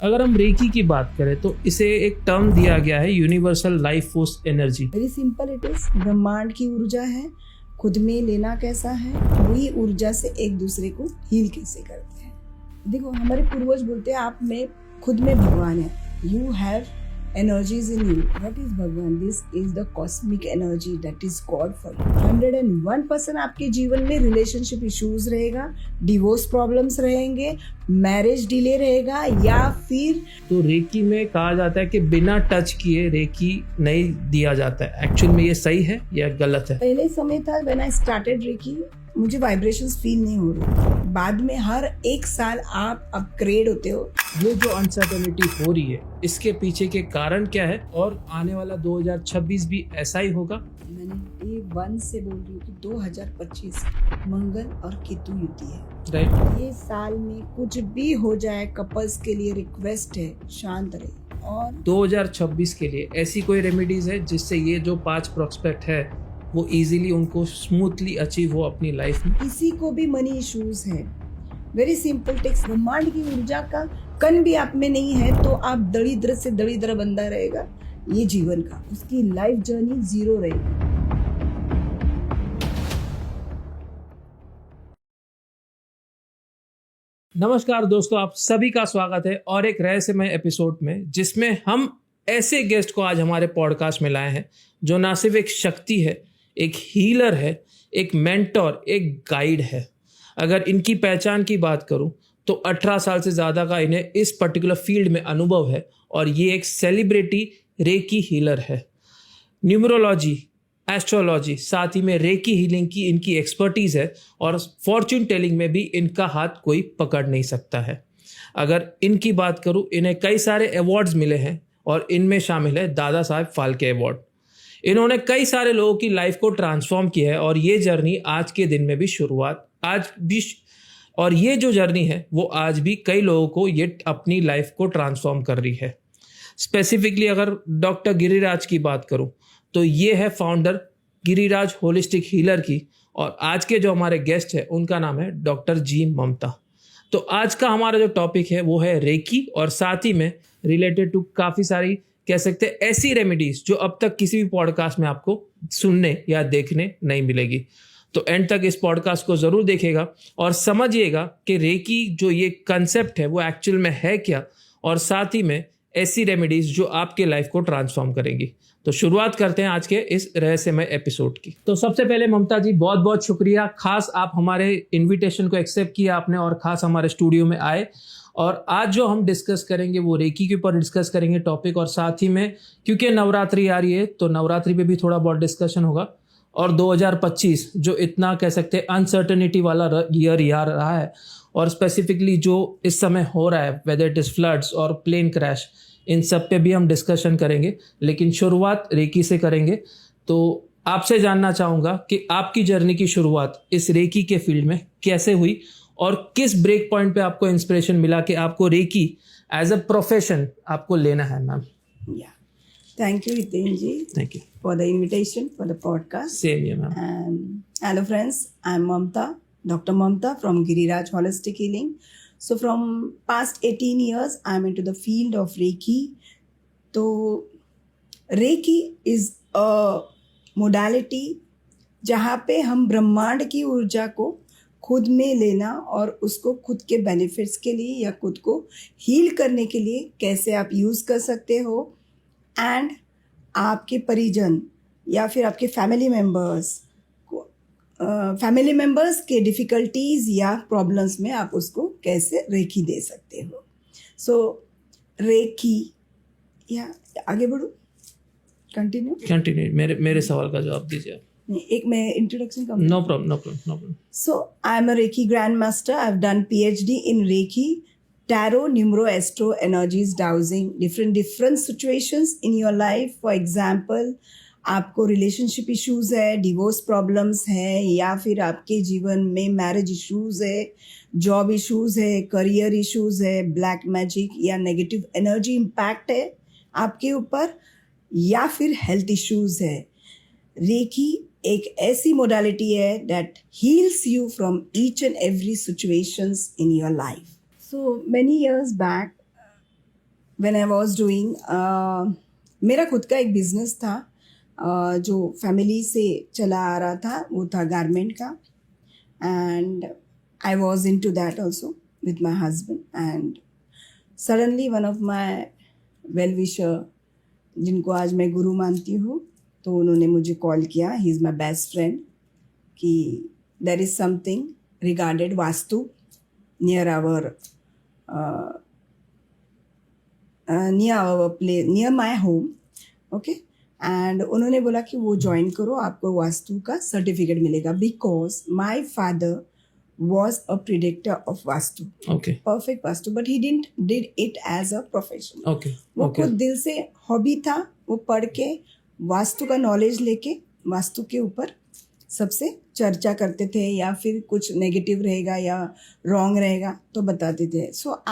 अगर हम रेकी की बात करें तो इसे एक टर्म दिया गया है universal life force energy. Very simple it is. ब्रह्मांड की ऊर्जा है, खुद में लेना कैसा है, वही ऊर्जा से एक दूसरे को हील कैसे करते हैं। देखो हमारे पूर्वज बोलते हैं आप में खुद में भगवान है, you have energies in you. What is Bhagwan? This is the cosmic energy that is God for you. 101% आपके जीवन में रिलेशनशिप इश्यूज रहेगा, डिवोर्स प्रॉब्लम्स रहेंगे, मैरिज डिले रहेगा, या फिर तो रेकी में कहा जाता है कि बिना टच किए रेकी नहीं दिया जाता है। एक्चुअल में ये सही है या गलत है? पहले समय था व्हेन आई स्टार्टेड रेकी, मुझे वाइब्रेशंस फील नहीं हो रही। बाद में हर एक साल आप अपग्रेड होते हो। ये जो अनसर्टेनिटी हो रही है इसके पीछे के कारण क्या है, और आने वाला 2026 भी ऐसा ही होगा? मैंने डे 1 से बोल रही हूँ कि 2025 मंगल और केतु युति है। राइट। ये साल में कुछ भी हो जाए, कपल्स के लिए रिक्वेस्ट है शांत रहे। और 2026 के लिए ऐसी कोई रेमेडीज है जिससे ये जो 5 प्रोस्पेक्ट है वो इजीली उनको स्मूथली अचीव हो अपनी लाइफ में? किसी को भी मनी इश्यूज है, वेरी सिंपल टेक्स, ब्रह्मांड की ऊर्जा का कण भी आप में नहीं है तो आप दरिद्र से दरिद्र बंदा रहेगा ये जीवन का, उसकी लाइफ जर्नी जीरो रहेगी। नमस्कार दोस्तों, आप सभी का स्वागत है और एक रहस्यमय एपिसोड में, जिसमें हम ऐसे गेस्ट को आज हमारे पॉडकास्ट में लाए हैं जो ना सिर्फ एक शक्ति है, एक हीलर है, एक मेंटोर, एक गाइड है। अगर इनकी पहचान की बात करूं तो 18 साल से ज़्यादा का इन्हें इस पर्टिकुलर फील्ड में अनुभव है और ये एक सेलिब्रिटी रेकी हीलर है। न्यूमरोलॉजी, एस्ट्रोलॉजी, साथ ही में रेकी हीलिंग की इनकी एक्सपर्टीज़ है और फॉर्च्यून टेलिंग में भी इनका हाथ कोई पकड़ नहीं सकता है। अगर इनकी बात करूं, इन्हें कई सारे अवार्ड्स मिले हैं और इनमें शामिल है दादा साहब फाल्के अवार्ड। इन्होंने कई सारे लोगों की लाइफ को ट्रांसफॉर्म किया है और ये जर्नी आज के दिन में भी ये जो जर्नी है वो आज भी कई लोगों को ये अपनी लाइफ को ट्रांसफॉर्म कर रही है। स्पेसिफिकली अगर डॉक्टर गिरिराज की बात करूं तो ये है फाउंडर गिरिराज होलिस्टिक हीलर की, और आज के जो हमारे गेस्ट है उनका नाम है डॉक्टर जी ममता। तो आज का हमारा जो टॉपिक है वो है रेकी, और साथ ही में रिलेटेड टू काफ़ी सारी कह सकते हैं ऐसी रेमेडीज जो अब तक किसी भी पॉडकास्ट में आपको सुनने या देखने नहीं मिलेगी। तो एंड तक इस पॉडकास्ट को ज़रूर देखेगा और समझिएगा कि रेकी जो ये कंसेप्ट है वो एक्चुअल में है क्या, और साथ ही में ऐसी रेमेडीज जो आपके लाइफ को ट्रांसफॉर्म करेंगी। तो शुरुआत करते हैं आज के इस रहस्यमय एपिसोड की। तो सबसे पहले ममता जी, बहुत बहुत शुक्रिया, खास आप हमारे इन्विटेशन को एक्सेप्ट किया आपने और खास हमारे स्टूडियो में आए। और आज जो हम डिस्कस करेंगे वो रेकी के ऊपर डिस्कस करेंगे टॉपिक, और साथ ही में क्योंकि नवरात्रि आ रही है तो नवरात्रि पे भी थोड़ा बहुत डिस्कशन होगा। और 2025 जो इतना कह सकते हैं अनसर्टेनिटी वाला ईयर यार रहा है, और स्पेसिफिकली जो इस समय हो रहा है, वेदर इट इज़ फ्लड्स और प्लेन क्रैश, इन सब पे भी हम डिस्कशन करेंगे। लेकिन शुरुआत रेकी से करेंगे। तो आपसे जानना चाहूँगा कि आपकी जर्नी की शुरुआत इस रेकी के फील्ड में कैसे हुई और किस ब्रेक पॉइंट पे आपको इंस्पिरेशन मिला कि आपको रेकी एज अ प्रोफेशन आपको लेना है, ma'am? Thank you, Hiten ji. Thank you for the invitation for the podcast. Same here, ma'am. And hello friends, I'm Mamta, Dr. Mamta from Giriraj Holistic Healing. So from past 18 years, I'm into the field of Reiki. So Reiki is a modality जहाँ पे हम ब्रह्मांड की ऊर्जा को खुद में लेना और उसको खुद के बेनिफिट्स के लिए या खुद को हील करने के लिए कैसे आप यूज़ कर सकते हो, एंड आपके परिजन या फिर आपके फैमिली मेम्बर्स के डिफ़िकल्टीज़ या प्रॉब्लम्स में आप उसको कैसे रेकी दे सकते हो। सो रेकी, या आगे बढ़ूँ, कंटिन्यू मेरे सवाल का जवाब दीजिए आप। एक मैं इंट्रोडक्शन का। No problem. So I am a reiki grand master. I have done PhD in reiki, tarot, numero, astro, energies, dowsing, different situations in your life. For example, आपको रिलेशनशिप इश्यूज है, डिवोर्स प्रॉब्लम्स है, या फिर आपके जीवन में marriage issues है, job issues है, करियर इश्यूज है, ब्लैक मैजिक या नेगेटिव एनर्जी इम्पैक्ट है आपके ऊपर, या फिर हेल्थ इश्यूज है। रेकी एक ऐसी मोडालिटी है that heels you from each and every situations in your life. So many years back, when I was doing, मेरा खुद का एक बिजनेस था जो फैमिली से चला आ रहा था, वो था गारमेंट का. And I was into that also with my husband. And suddenly one of my well wisher, जिनको आज मैं गुरु मानती हूँ, तो उन्होंने मुझे कॉल किया. He is my best friend, कि there is something regarded Vastu near our near my home. Okay. And उन्होंने बोला कि वो ज्वाइन करो, आपको वास्तु का सर्टिफिकेट मिलेगा, because my father was a predictor of vastu, Okay. perfect vastu, but he didn't did it as a profession. Okay. वो Okay. खुद दिल से हॉबी था, वो पढ़ के वास्तु का नॉलेज लेके वास्तु के ऊपर सबसे चर्चा करते थे, या फिर कुछ नेगेटिव रहेगा या रॉन्ग रहेगा तो बताते थे. सो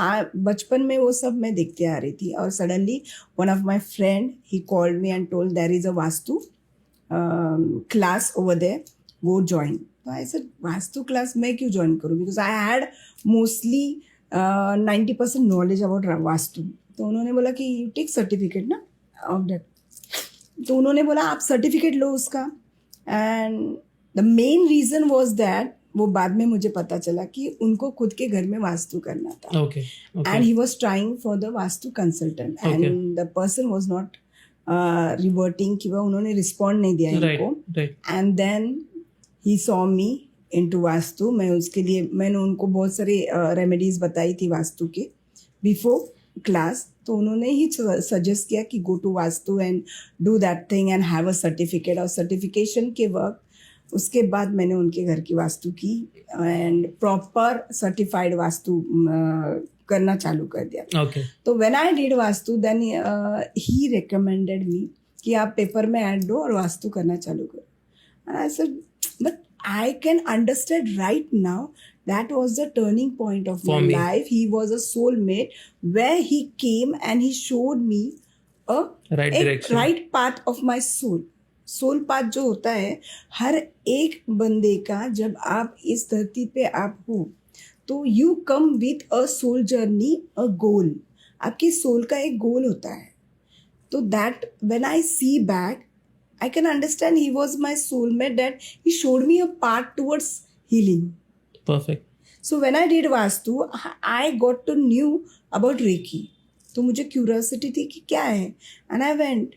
बचपन में वो सब मैं देखते आ रही थी. और suddenly one of my friend he called me and told there is a vastu class over there, go join. तो आई सेड वास्तु क्लास मैं क्यों ज्वाइन करूँ, because I had mostly 90% knowledge about vastu. तो उन्होंने बोला कि यू टेक सर्टिफिकेट ना of that. तो उन्होंने बोला आप सर्टिफिकेट लो उसका. And the main reason was that, वो बाद में मुझे पता चला कि उनको खुद के घर में वास्तु करना था. Okay. Okay. And he was trying for the vastu consultant, and the person was not reverting, कि वह उन्होंने रिस्पॉन्ड नहीं दिया Right. इनको. Right. And then he saw me into vastu. मैं उसके लिए मैंने उनको बहुत सारे रेमेडीज बताई थी वास्तु के बिफोर क्लास. तो उन्होंने ही सजेस्ट किया कि go to vastu and do that thing and have a certificate. और सर्टिफिकेशन के वक्त उसके बाद मैंने उनके घर की वास्तु की एंड प्रॉपर सर्टिफाइड वास्तु करना चालू कर दिया. Okay. तो when I did vastu, then he recommended me कि आप पेपर में ऐड दो और वास्तु करना चालू करो. And I said, but I can understand right now that was the turning point of For my me. life. He was a soulmate where he came and he showed me a Right direction. right path of my soul. Soul path जो होता है हर एक बंदे का, जब आप इस धरती पे आप हो तो you come with a soul journey, a goal. आपकी सोल का एक गोल होता है. तो that when I see back, I can understand he was my soulmate, that he showed me a path towards healing. Perfect. So when I did Vastu, I got to knew about Reiki. तो मुझे curiosity थी कि क्या है. And I went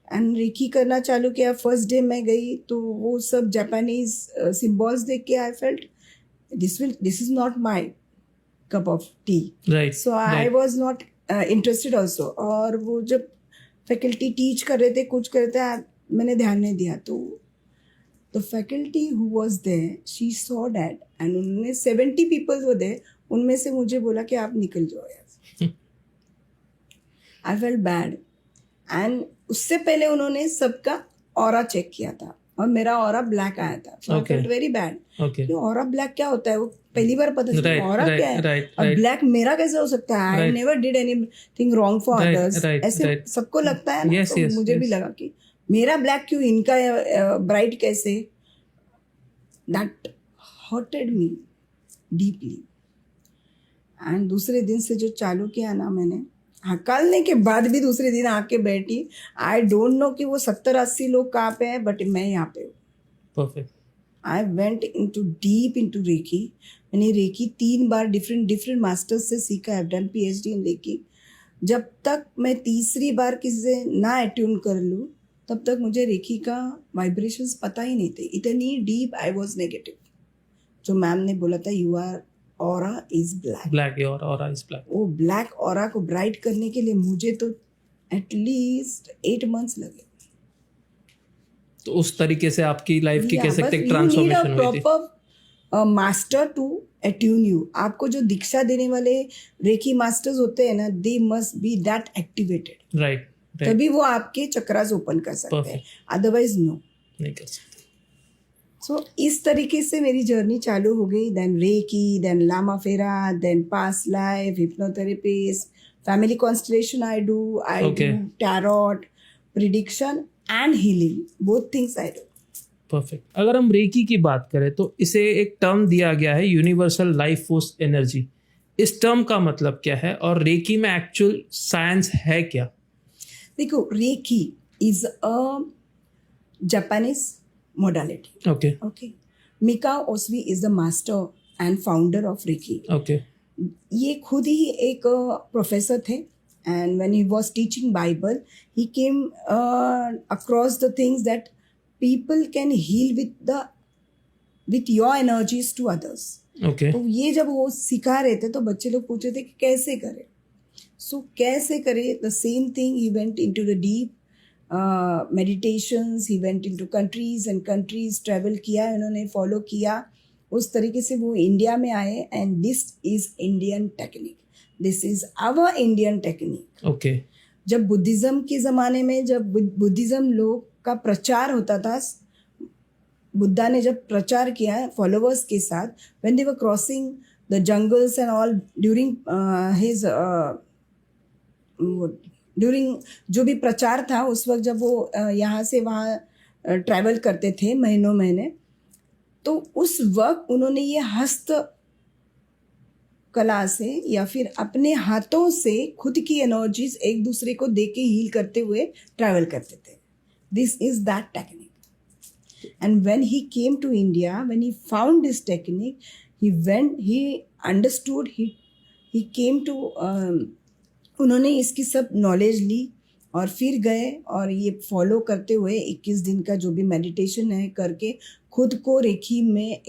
and reiki करना चालू किया. First day मैं गई तो वो सब जापानीज सिम्बॉल्स देख के I felt this is not my cup of T. Right. So I was not interested also. और वो जब फैकल्टी टीच कर रहे थे, कुछ कर रहे थे, मैंने ध्यान नहीं दिया. तो the faculty who was there, she saw that एंड उन्होंने 70 पीपल वो देयर, उनमें से मुझे बोला कि आप निकल जाओ यार. I felt bad. एंड उससे पहले उन्होंने सबका ऑरा चेक किया था और मेरा ऑरा ब्लैक आया था. So I felt very bad. Okay. Aura black क्या होता है, वो पहली बार पता चला Right, ऑरा right, क्या है. right, और right. ब्लैक मेरा कैसे हो सकता है. आई Right. Never did anything wrong for Right, others. right, ऐसे right. सबको लगता है ना. Yes, तो yes, मुझे भी yes. लगा कि मेरा ब्लैक क्यों, इनका ब्राइट कैसे. That hurted me deeply. And दूसरे दिन से जो चालू किया ना मैंने, हकालने के बाद भी दूसरे दिन आके बैठी. आई डोंट नो कि वो 70-80 लोग कहाँ पे हैं, बट मैं यहाँ पे हूँ. Perfect. I went into deep into reiki. मैंने रेकी 3 बार डिफरेंट मास्टर्स से सीखा. I have done PhD in reiki. जब तक मैं तीसरी बार किसी से ना अट्यून कर लूँ तब तक मुझे रेकी का वाइब्रेशंस पता ही नहीं थे. इतनी डीप आई वॉज नेगेटिव. जो मैम ने बोला था your aura is black. Black. Your aura is black. वो ब्लैक ऑरा को ब्राइट करने के लिए मुझे तो एटलीस्ट 8 months लगे. तो उस तरीके से आपकी लाइफ की Yeah, कह सकते बस हैं you need a ट्रांसफॉर्मेशन हुई थी. proper master to attune you. आपको जो दीक्षा देने वाले रेकी मास्टर्स होते हैं ना, they must be that activated. Right. Right. तभी वो आपके चक्रास ओपन कर सकते हैं, Perfect. Otherwise no. नहीं कर सकते. सो इस तरीके से मेरी जर्नी चालू हो गई. Then recce, then lama fera, then past life, hypnotherapist, family constellation I do Okay. Tarot, prediction and healing, both things I do. Perfect. अगर हम रेकी की बात करें तो इसे एक टर्म दिया गया है यूनिवर्सल लाइफ फोर्स एनर्जी. इस टर्म का मतलब क्या है और रेकी में एक्चुअल साइंस है क्या? देखो, reiki is a Japanese modality. Okay okay. Mikao Usui is the master and founder of reiki. Okay ये खुद ही एक प्रोफेसर थे, and when he was teaching Bible he came across the things that people can heal with your energies to others. Okay तो ये जब वो सिखा रहे थे तो बच्चे लोग पूछे थे कि कैसे करें. सो कैसे करें, the same thing he went into the deep meditations, he went into countries and countries, travel किया इन्होंने, फॉलो किया. उस तरीके से वो इंडिया में आए, and this is Indian technique, this is our Indian technique. Okay जब बुद्धिज़्म के ज़माने में, जब बुद्धिज़्म लोग का प्रचार होता था, बुद्धा ने जब प्रचार किया फॉलोवर्स के साथ, when they were crossing the jungles and all during his during जो भी प्रचार था उस वक्त, जब वो यहाँ से वहाँ ट्रैवल करते थे महीनों महीने, तो उस वक्त उन्होंने ये हस्त कला से या फिर अपने हाथों से खुद की एनर्जीज एक दूसरे को दे के हील करते हुए ट्रैवल करते थे. This is that technique. And when he came to India, when he found this technique, he understood, he came to उन्होंने इसकी सब नॉलेज ली और फिर गए और ये फॉलो करते हुए 21 दिन का जो भी मेडिटेशन है करके खुद को रेखी में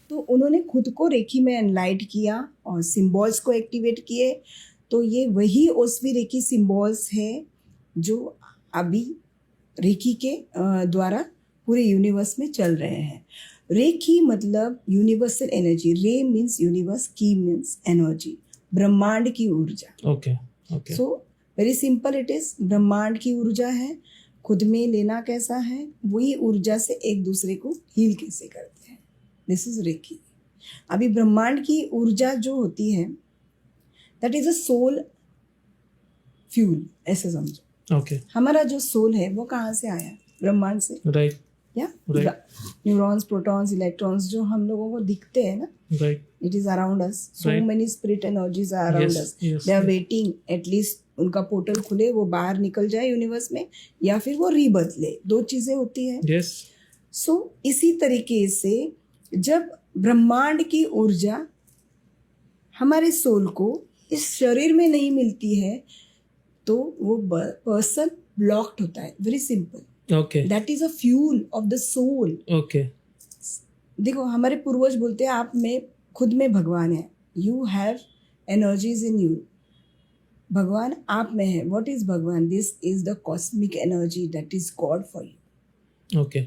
तो उन्होंने खुद को रेखी में एनलाइट किया और सिम्बॉल्स को एक्टिवेट किए. तो ये वही ओसवी रेखी सिम्बॉल्स है जो अभी रेखी के द्वारा पूरे यूनिवर्स में चल रहे हैं. रेखी मतलब यूनिवर्सल एनर्जी. रे मीन्स यूनिवर्स, की मीन्स एनर्जी, ब्रह्मांड की ऊर्जा. Okay okay so very simple it is. ब्रह्मांड की ऊर्जा है, खुद में लेना कैसा है, वही ऊर्जा से एक दूसरे को हील कैसे करते हैं. This is reiki. अभी ब्रह्मांड की ऊर्जा जो होती है that is a soul fuel, ऐसे समझो. ओके हमारा जो सोल है वो कहाँ से आया? ब्रह्मांड से. राइट या Right. न्यूरॉन्स, प्रोटॉन्स, इलेक्ट्रॉन्स जो हम लोगों को दिखते हैं ना, right it is around us. So Right. Many spirit energies are around Yes, us. yes, they are yes. Waiting at least उनका पोर्टल खुले, वो बाहर निकल जाए यूनिवर्स में, या फिर वो रीबर्थ ले. दो चीजें होती है. यस सो इसी तरीके से जब ब्रह्मांड की ऊर्जा हमारे सोल को इस शरीर में नहीं मिलती है तो वो पर्सन ब्लॉक्ड होता है. Very simple. Okay that is a fuel of the soul. Okay देखो, हमारे पूर्वज बोलते हैं आप में, खुद में भगवान है. You have energies in you. भगवान आप में है. व्हाट इज भगवान? This is the cosmic energy that is God for you. Okay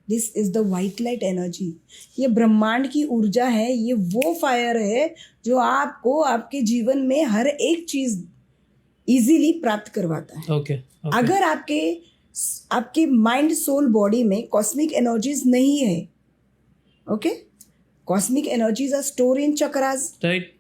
this is the white light energy. ये ब्रह्मांड की ऊर्जा है. ये वो फायर है जो आपको आपके जीवन में हर एक चीज इजीली प्राप्त करवाता है. ओके अगर आपके माइंड, सोल, बॉडी में कॉस्मिक एनर्जीज नहीं है, okay, cosmic energies are store in chakras. Right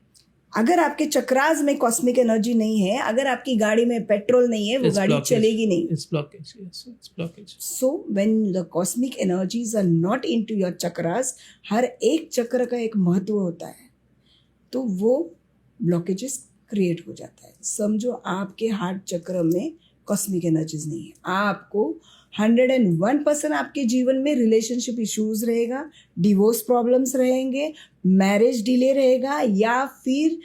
अगर आपके चक्रास में कॉस्मिक एनर्जी नहीं है, अगर आपकी गाड़ी में पेट्रोल नहीं है, वो गाड़ी चलेगी नहीं. It's blockage. Yes it's blockage. So when the cosmic energies are not into your chakras, हर एक चक्र का एक महत्व होता है, तो वो ब्लॉकेजेस क्रिएट हो जाता है. समझो आपके हार्ट चक्र में कॉस्मिक एनर्जीज नहीं है, आपको 101% आपके जीवन में रिलेशनशिप इश्यूज रहेगा, डिवोर्स प्रॉब्लम्स रहेंगे, मैरिज डिले रहेगा, या फिर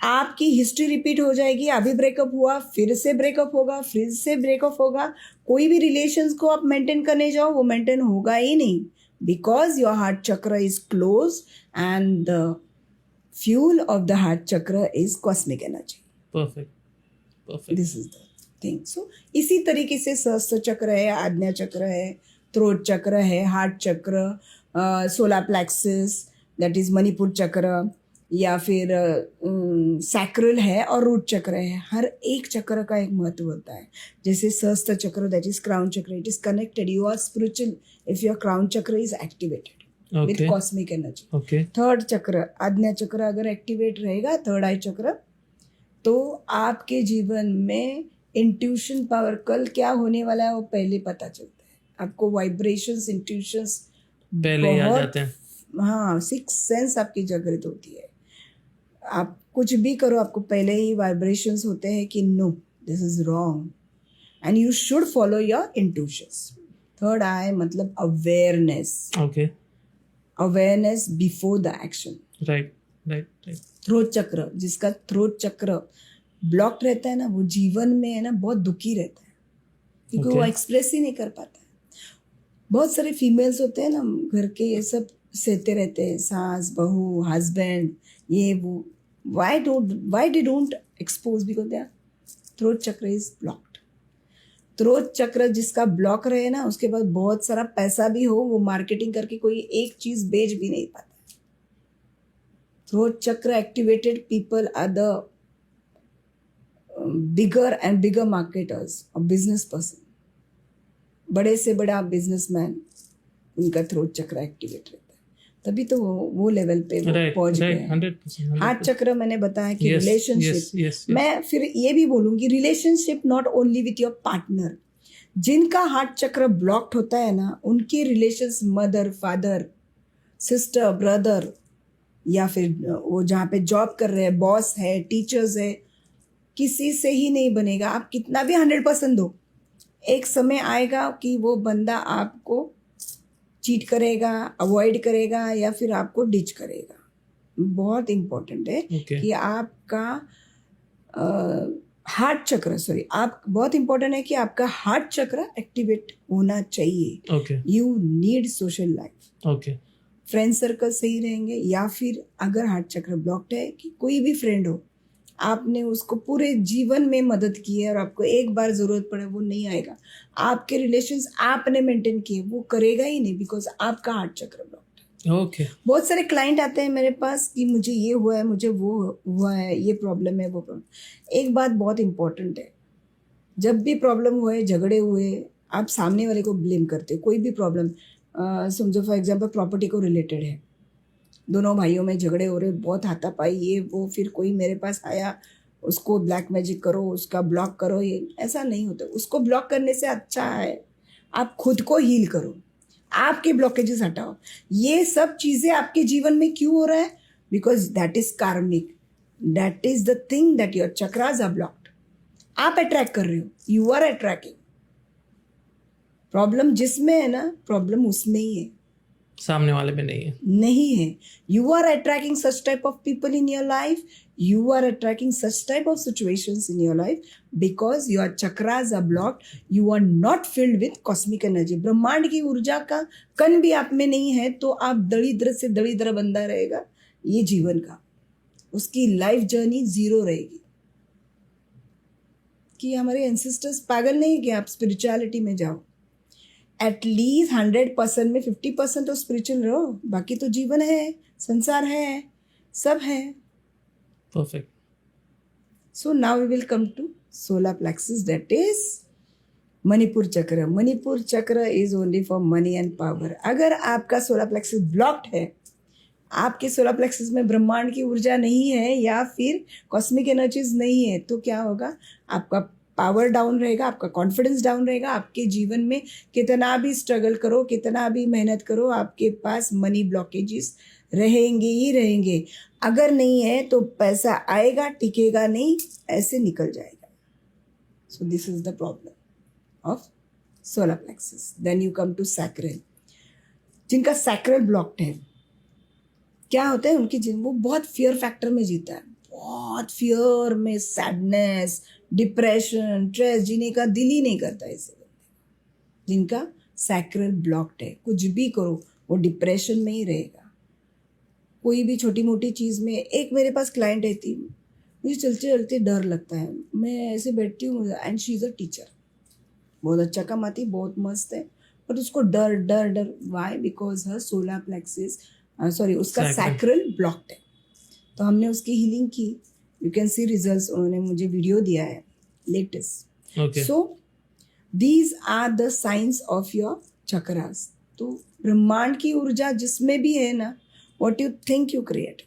आपकी हिस्ट्री रिपीट हो जाएगी. अभी ब्रेकअप हुआ, फिर से ब्रेकअप होगा, फिर से ब्रेकअप होगा. कोई भी रिलेशंस को आप मेंटेन करने जाओ, वो मेंटेन होगा ही नहीं, because your heart chakra is close and the fuel of the heart chakra is cosmic energy. Perfect perfect. This is the thing. So इसी तरीके से सहस्त्र चक्र है, आज्ञा चक्र है, थ्रोट चक्र है, हार्ट चक्र, solar plexus that is Manipur चक्र, या फिर सैक्रल है, और रूट चक्र है. हर एक चक्र का एक महत्व होता है. जैसे Sahastra chakra that is crown chakra, it is connected, you are spiritual if your crown chakra is activated with cosmic energy. Okay third chakra, Agya चक्र अगर एक्टिवेट रहेगा, थर्ड आई चक्र, तो आपके जीवन में इंट्यूशन पावर, कल क्या होने वाला है वो पहले पता चलता है आपको. वाइब्रेशंस, इंट्यूशंस पहले ही आ जाते हैं. हाँ, सिक्स सेंस आपकी जागृत होती है. आप कुछ भी करो, आपको पहले ही वाइब्रेशंस होते हैं कि no, this is wrong and you should follow your intuitions. Third eye मतलब awareness. Okay. Awareness before the action. Right. Right. Right. Throat chakra, जिसका थ्रोट चक्र ब्लॉक्ड रहता है ना, वो जीवन में है ना बहुत दुखी रहता है, क्योंकि वो Okay. एक्सप्रेस ही नहीं कर पाता है. बहुत सारे फीमेल्स होते हैं ना घर के, ये सब सहते रहते हैं, सास बहू हस्बैंड ये वो. why they don't expose? because their throat chakra is blocked. Throat chakra जिसका ब्लॉक रहे ना, उसके बाद बहुत सारा पैसा भी हो, वो मार्केटिंग करके कोई एक चीज बेच भी नहीं पाता. Throat chakra activated people are the bigger and bigger marketers और बिजनेस पर्सन. बड़े से बड़ा बिजनेसमैन, उनका थ्रोट चक्र एक्टिवेट रहता है, तभी तो वो लेवल पे वो Right. पहुंच गए Right. हैं. 100%. हार्ट चक्र मैंने बताया कि Yes. रिलेशनशिप. Yes. Yes. मैं फिर ये भी बोलूंगी, relationship not only with your partner. जिनका हार्ट चक्र ब्लॉक्ड होता है ना, उनके relations mother father sister brother, या फिर वो जहाँ पे जॉब कर रहे हैं, बॉस है, टीचर्स है, किसी से ही नहीं बनेगा. आप कितना भी 100% दो, एक समय आएगा कि वो बंदा आपको चीट करेगा, अवॉइड करेगा, या फिर आपको डिच करेगा. बहुत इम्पोर्टेंट है Okay. कि आपका हार्ट चक्र आप बहुत इम्पोर्टेंट है कि आपका हार्ट चक्र एक्टिवेट होना चाहिए. Okay. You need social life. Okay. Friend circle सही रहेंगे, या फिर अगर हार्ट चक्र ब्लॉक्ड है कि कोई भी फ्रेंड हो, आपने उसको पूरे जीवन में मदद की है और आपको एक बार ज़रूरत पड़े वो नहीं आएगा. आपके रिलेशंस आपने मेंटेन किए, वो करेगा ही नहीं, बिकॉज आपका हार्ट चक्र ब्लॉक्ड है. Okay. बहुत सारे क्लाइंट आते हैं मेरे पास कि मुझे ये हुआ है, मुझे वो हुआ है, ये प्रॉब्लम है, वो प्रॉब्लम. एक बात बहुत इंपॉर्टेंट है, जब भी प्रॉब्लम हुए, झगड़े हुए, आप सामने वाले को ब्लेम करते हो. कोई भी प्रॉब्लम समझो फॉर एग्जांपल प्रॉपर्टी को रिलेटेड है, दोनों भाइयों में झगड़े हो रहे, बहुत हाथापाई ये वो, फिर कोई मेरे पास आया, उसको ब्लैक मैजिक करो, उसका ब्लॉक करो, ये ऐसा नहीं होता. उसको ब्लॉक करने से अच्छा है आप खुद को हील करो, आपके ब्लॉकेजेस हटाओ. ये सब चीज़ें आपके जीवन में क्यों हो रहा है? Because that is karmic. That is the thing that your chakras are blocked. आप अट्रैक्ट कर रहे हो, यू आर अट्रैक्टिंग. प्रॉब्लम जिसमें है ना, प्रॉब्लम उसमें ही है, सामने वाले में नहीं है. नहीं है. You are attracting such type of people in your life, you are attracting such type of situations in your life because your chakras are blocked. You are not filled with cosmic energy. ब्रह्मांड की ऊर्जा का कण भी आप में नहीं है, तो आप दरिद्र से दरिद्र बंदा रहेगा ये जीवन का. उसकी लाइफ जर्नी जीरो रहेगी. कि हमारे एंसेस्टर्स पागल नहीं कि आप स्पिरिचुअलिटी में जाओ. एटलीस्ट 100% में 50% तो स्पिरिचुअल रहो, बाकी तो जीवन है, संसार है, सब है. Perfect. So now we will come to solar plexus, that is Manipur chakra. Manipur chakra is only for money and power. अगर आपका solar plexus blocked है, आपके solar plexus में ब्रह्मांड की ऊर्जा नहीं है या फिर कॉस्मिक एनर्जीज नहीं है, तो क्या होगा? आपका पावर डाउन रहेगा, आपका कॉन्फिडेंस डाउन रहेगा. आपके जीवन में कितना भी स्ट्रगल करो, कितना भी मेहनत करो, आपके पास मनी ब्लॉकेजेस रहेंगे ही रहेंगे. अगर नहीं है तो पैसा आएगा, टिकेगा नहीं, ऐसे निकल जाएगा. So this is the problem of solar plexus. Then you come to sacral. जिनका सैक्रल ब्लॉक्ड है, क्या होता है उनकी वो बहुत फियर फैक्टर में जीता है. बहुत फियर में, सैडनेस, डिप्रेशन, स्ट्रेस, जीने का दिल ही नहीं करता ऐसे. जिनका सैक्रल ब्लॉक्ड है, कुछ भी करो वो डिप्रेशन में ही रहेगा. कोई भी छोटी मोटी चीज़ में. एक मेरे पास क्लाइंट है थी, मुझे चलते चलते डर लगता है, मैं ऐसे बैठती हूँ, and she is a teacher, बहुत अच्छा कमाती, बहुत मस्त है, बट उसको डर डर डर. Why? Because her solar plexus उसका सैक्रल ब्लॉक्ड है. तो हमने उसकी हीलिंग की. You can see results. उन्होंने मुझे वीडियो दिया है latest. So these are the science of your chakras. तो ब्रह्मांड की ऊर्जा जिसमें भी है ना, what you think you create.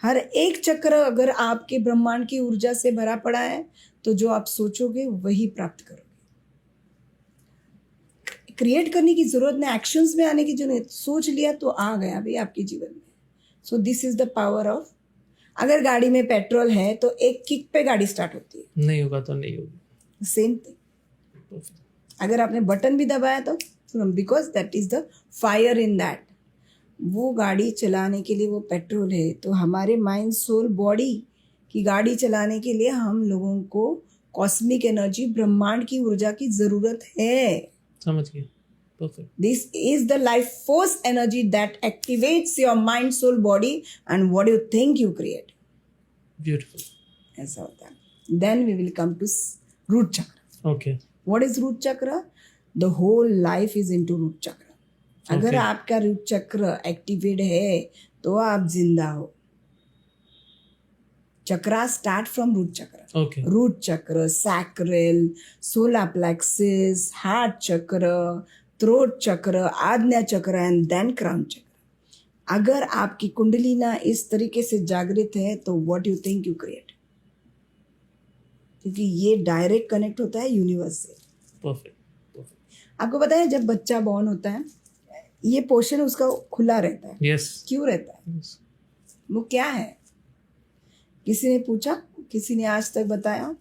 हर एक चक्र अगर आपके ब्रह्मांड की ऊर्जा से भरा पड़ा है, तो जो आप सोचोगे वही प्राप्त करोगे. क्रिएट करने की जरूरत नहीं, एक्शंस में आने की जरूरत. सोच लिया तो आ गया भाई आपके जीवन में. सो this is the power of अगर गाड़ी में पेट्रोल है तो एक किक पे गाड़ी स्टार्ट होती है, नहीं होगा तो नहीं होगी। Same thing. अगर आपने बटन भी दबाया तो because that is the fire in that. वो गाड़ी चलाने के लिए वो पेट्रोल है, तो हमारे माइंड सोल बॉडी की गाड़ी चलाने के लिए हम लोगों को कॉस्मिक एनर्जी, ब्रह्मांड की ऊर्जा की जरूरत है। समझ गए, perfect. This is the life force energy that activates your mind, soul, body, and what you think you create. Beautiful. ऐसा होता है। Then we will come to root chakra. Okay, What is root chakra? The whole life is into root chakra. अगर Okay. आपका root चक्र activate है तो आप जिंदा हो। चक्रा स्टार्ट फ्रॉम रूट चक्र। ओके, रूट चक्र, सैक्रल, सोलर प्लेक्सिस, हार्ट चक्र, थ्रोट चक्र, आज्ञा चक्र एंड देन क्राउन चक्र। अगर आपकी कुंडलिना इस तरीके से जागृत है तो what you think you create, क्योंकि ये डायरेक्ट कनेक्ट होता है यूनिवर्स से। परफेक्ट। आपको पता है जब बच्चा बॉर्न होता है ये पोर्शन उसका खुला रहता है। यस, क्यों रहता है? वो क्या है? किसी ने पूछा, किसी ने आज तक बताया?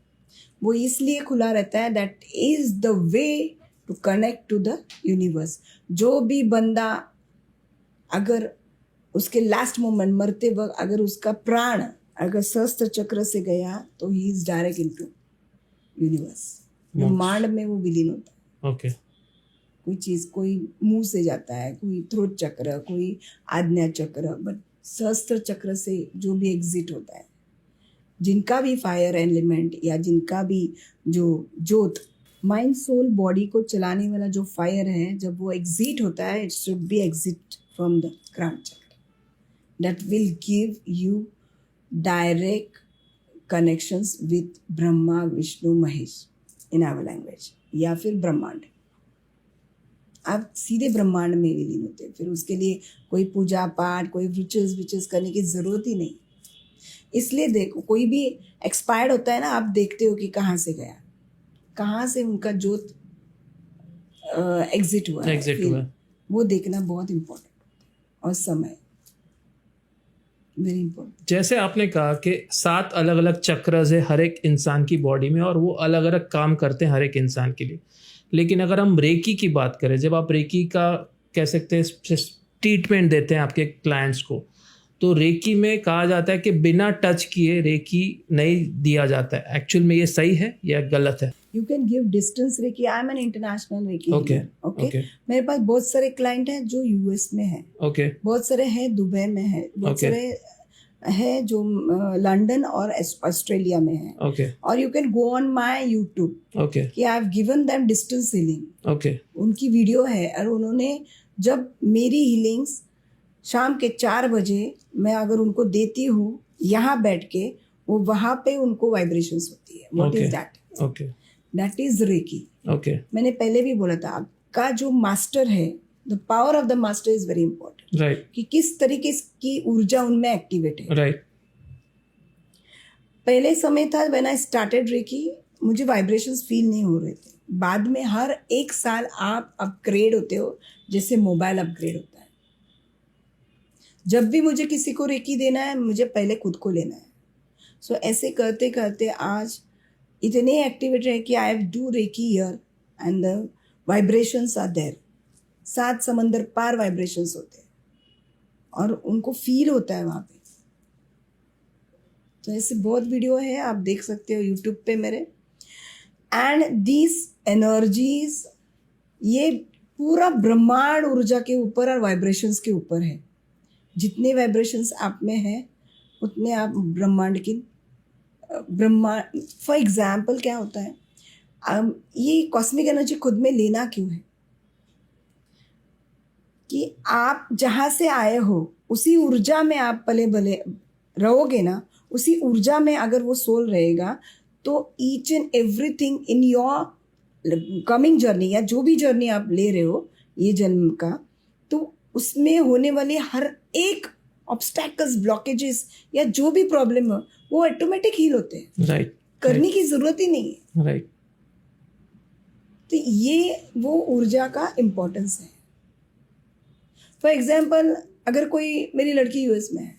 वो इसलिए खुला रहता है, that is the way to connect to the universe. जो भी बंदा अगर उसके लास्ट मोमेंट मरते वक्त अगर उसका प्राण अगर सहस्त्र चक्र से गया तो he is direct into universe. ब्रह्मांड में वो विलीन होता है। ओके, कोई चीज, कोई मुंह से जाता है, कोई थ्रोट चक्र, कोई आज्ञा चक्र, बट सहस्त्र चक्र से जो भी एग्जिट होता है, जिनका भी फायर एलिमेंट या जिनका भी जो जोत, माइंड सोल बॉडी को चलाने वाला जो फायर है, जब वो एग्जिट होता है, it should be exit from the crown chakra. That will give you direct connections with Brahma, Vishnu, Mahesh in our language, या फिर ब्रह्मांड। आप सीधे ब्रह्मांड में विलीन होते हैं। फिर उसके लिए कोई पूजा पाठ, कोई रिचुअल्स विचुअल्स करने की ज़रूरत ही नहीं। इसलिए देखो, कोई भी एक्सपायर्ड होता है ना, आप देखते हो कि कहाँ से गया, कहाँ से उनका जोत एग्जिट हुआ है, एग्जिट फिर हुआ। वो देखना बहुत इम्पोर्टेंट। और समय वेरी इम्पोर्टेंट। जैसे आपने कहा कि 7 अलग अलग चक्र है हर एक इंसान की बॉडी में और वो अलग अलग काम करते हैं हर एक इंसान के लिए। लेकिन अगर हम रेकी की बात करें, जब आप रेकी का कह सकते हैं ट्रीटमेंट देते हैं आपके क्लाइंट्स को, तो रेकी में कहा जाता है कि बिना टच किए रेकी नहीं दिया जाता है। एक्चुअल में ये सही है या गलत है? You can give distance reiki. I am an international reiki. Okay, okay. मेरे पास बहुत सारे क्लाइंट हैं जो यूएस में है, ओके, बहुत सारे हैं दुबई में है, बहुत Okay. सारे है जो लंदन और ऑस्ट्रेलिया में है। ओके, और you can go on my YouTube okay, कि I have given them distance healing. Okay, उनकी वीडियो है, और उन्होंने जब मेरी हीलिंग्स शाम के 4 बजे मैं अगर उनको देती हूँ यहाँ बैठ के, वो वहाँ पे उनको वाइब्रेशंस होती है। What is Okay. That? Okay, that is reiki. Okay, मैंने पहले भी बोला था, आपका जो मास्टर है, the power of the master is very important, right, कि किस तरीके की ऊर्जा उनमें एक्टिवेट है। राइट, पहले समय था व्हेन आई स्टार्टेड रेकी, मुझे वाइब्रेशंस फील नहीं हो रहे थे। बाद में हर 1 साल आप अपग्रेड होते हो, जैसे मोबाइल अपग्रेड होता है। जब भी मुझे किसी को रेकी देना है, मुझे पहले खुद को लेना है। सो ऐसे करते करते आज इतने एक्टिवेट है कि I have do reiki here and the vibrations are there. 7 समंदर पार वाइब्रेशंस होते हैं और उनको फील होता है वहाँ पे। तो ऐसे बहुत वीडियो है, आप देख सकते हो यूट्यूब पे मेरे। एंड दीज एनर्जीज, ये पूरा ब्रह्मांड ऊर्जा के ऊपर और वाइब्रेशंस के ऊपर है। जितने वाइब्रेशंस आप में है उतने आप ब्रह्मांड की, ब्रह्मांड फॉर एग्जाम्पल क्या होता है, ये कॉस्मिक एनर्जी खुद में लेना क्यों है कि आप जहाँ से आए हो उसी ऊर्जा में आप पले भले रहोगे ना, उसी ऊर्जा में अगर वो सोल रहेगा तो each and everything in your coming journey या जो भी जर्नी आप ले रहे हो ये जन्म का, तो उसमें होने वाले हर एक ऑब्स्टैकल्स, ब्लॉकेजेस या जो भी प्रॉब्लम हो वो ऑटोमेटिक हील होते हैं। राइट, करने की जरूरत ही नहीं है। राइट, तो ये वो ऊर्जा का इम्पोर्टेंस है। फॉर एग्जाम्पल, अगर कोई, मेरी लड़की यूएस में है,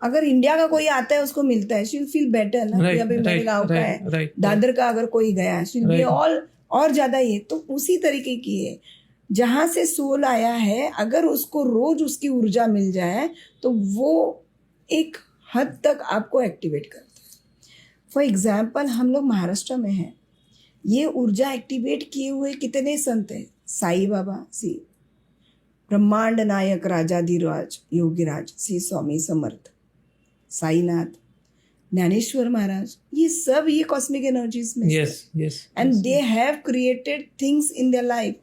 अगर इंडिया का कोई आता है उसको मिलता है, शी विल फील बेटर ना, कि अभी मेरे गाँव का है, दादर का अगर कोई गया, शी विल बी ऑल और ज्यादा ये। तो उसी तरीके की है, जहाँ से सोल आया है, अगर उसको रोज उसकी ऊर्जा मिल जाए तो वो एक हद तक आपको एक्टिवेट करता है। फॉर एग्जाम्पल हम लोग महाराष्ट्र में हैं, ये ऊर्जा एक्टिवेट किए हुए कितने संत हैं, साई बाबा, सी ब्रह्मांड नायक राजाधिराज योगीराज श्री स्वामी समर्थ, साईनाथ, ज्ञानेश्वर महाराज, ये सब ये कॉस्मिक एनर्जीज में and they have created things in their life.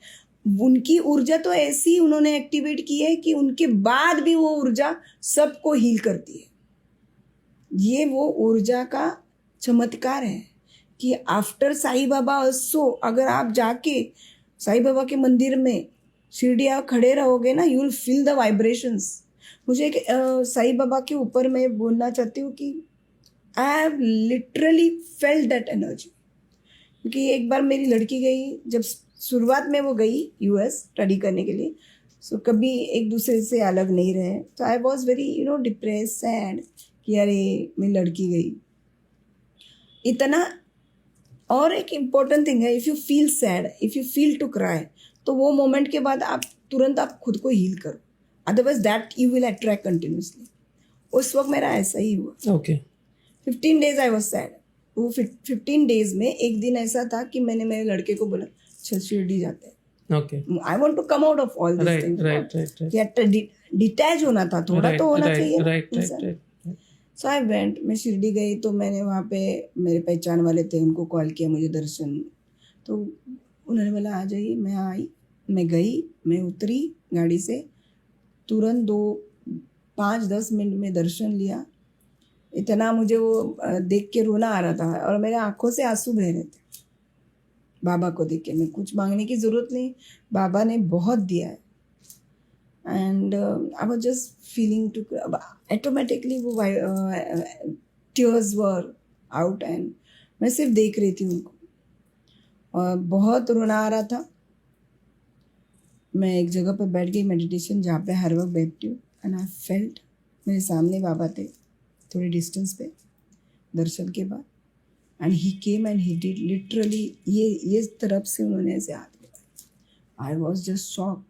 उनकी ऊर्जा तो ऐसी उन्होंने एक्टिवेट की है कि उनके बाद भी वो ऊर्जा सबको हील करती है। ये वो ऊर्जा का चमत्कार है कि आफ्टर साई बाबा ऑल्सो, अगर आप जाके साई बाबा के मंदिर में शिरडी आप खड़े रहोगे ना, you will feel the vibrations. मुझे एक साई बाबा के ऊपर मैं बोलना चाहती हूँ कि I have literally felt that energy. क्योंकि एक बार मेरी लड़की गई, जब शुरुआत में वो गई यूएस स्टडी करने के लिए, सो कभी एक दूसरे से अलग नहीं रहे, तो I was very depress, sad कि अरे मेरी लड़की गई इतना। और एक इम्पोर्टेंट थिंग है, if you feel sad, if you feel to cry, तो वो मोमेंट के बाद आप तुरंत आप खुद को हील करो, otherwise that you will attract continuously. उस वक्त मेरा ऐसा ही हुआ। Okay 15 days I was sad. वो 15 days में एक दिन ऐसा था कि मैंने मेरे लड़के को बोला चल शिरडी जाते हैं। Okay I want to come out of all this things, detach होना था, थोड़ा तो होना चाहिए। सो आई वेंट, मैं शिरडी गई तो मैंने वहाँ पे मेरे पहचान वाले थे, उनको कॉल किया मुझे दर्शन, तो उन्होंने बोला आ जाइए। मैं आई, मैं गई, मैं उतरी गाड़ी से, तुरंत 5-10 मिनट में दर्शन लिया। इतना मुझे वो देख के रोना आ रहा था और मेरे आंखों से आंसू बह रहे थे बाबा को देख के। मैं कुछ मांगने की ज़रूरत नहीं, बाबा ने बहुत दिया है। And I was just feeling to, automatically वो टीयर्स वर आउट एंड मैं सिर्फ देख रही थी उनको और बहुत रोना आ रहा था। मैं एक जगह पर बैठ गई मेडिटेशन, जहाँ पे हर वक्त बैठती हूँ, एंड आई फेल्ट मेरे सामने बाबा थे थोड़ी डिस्टेंस पे दर्शन के बाद, and he came and he did literally ये तरफ से उन्होंने ऐसे हाथ लगाया। I was just shock.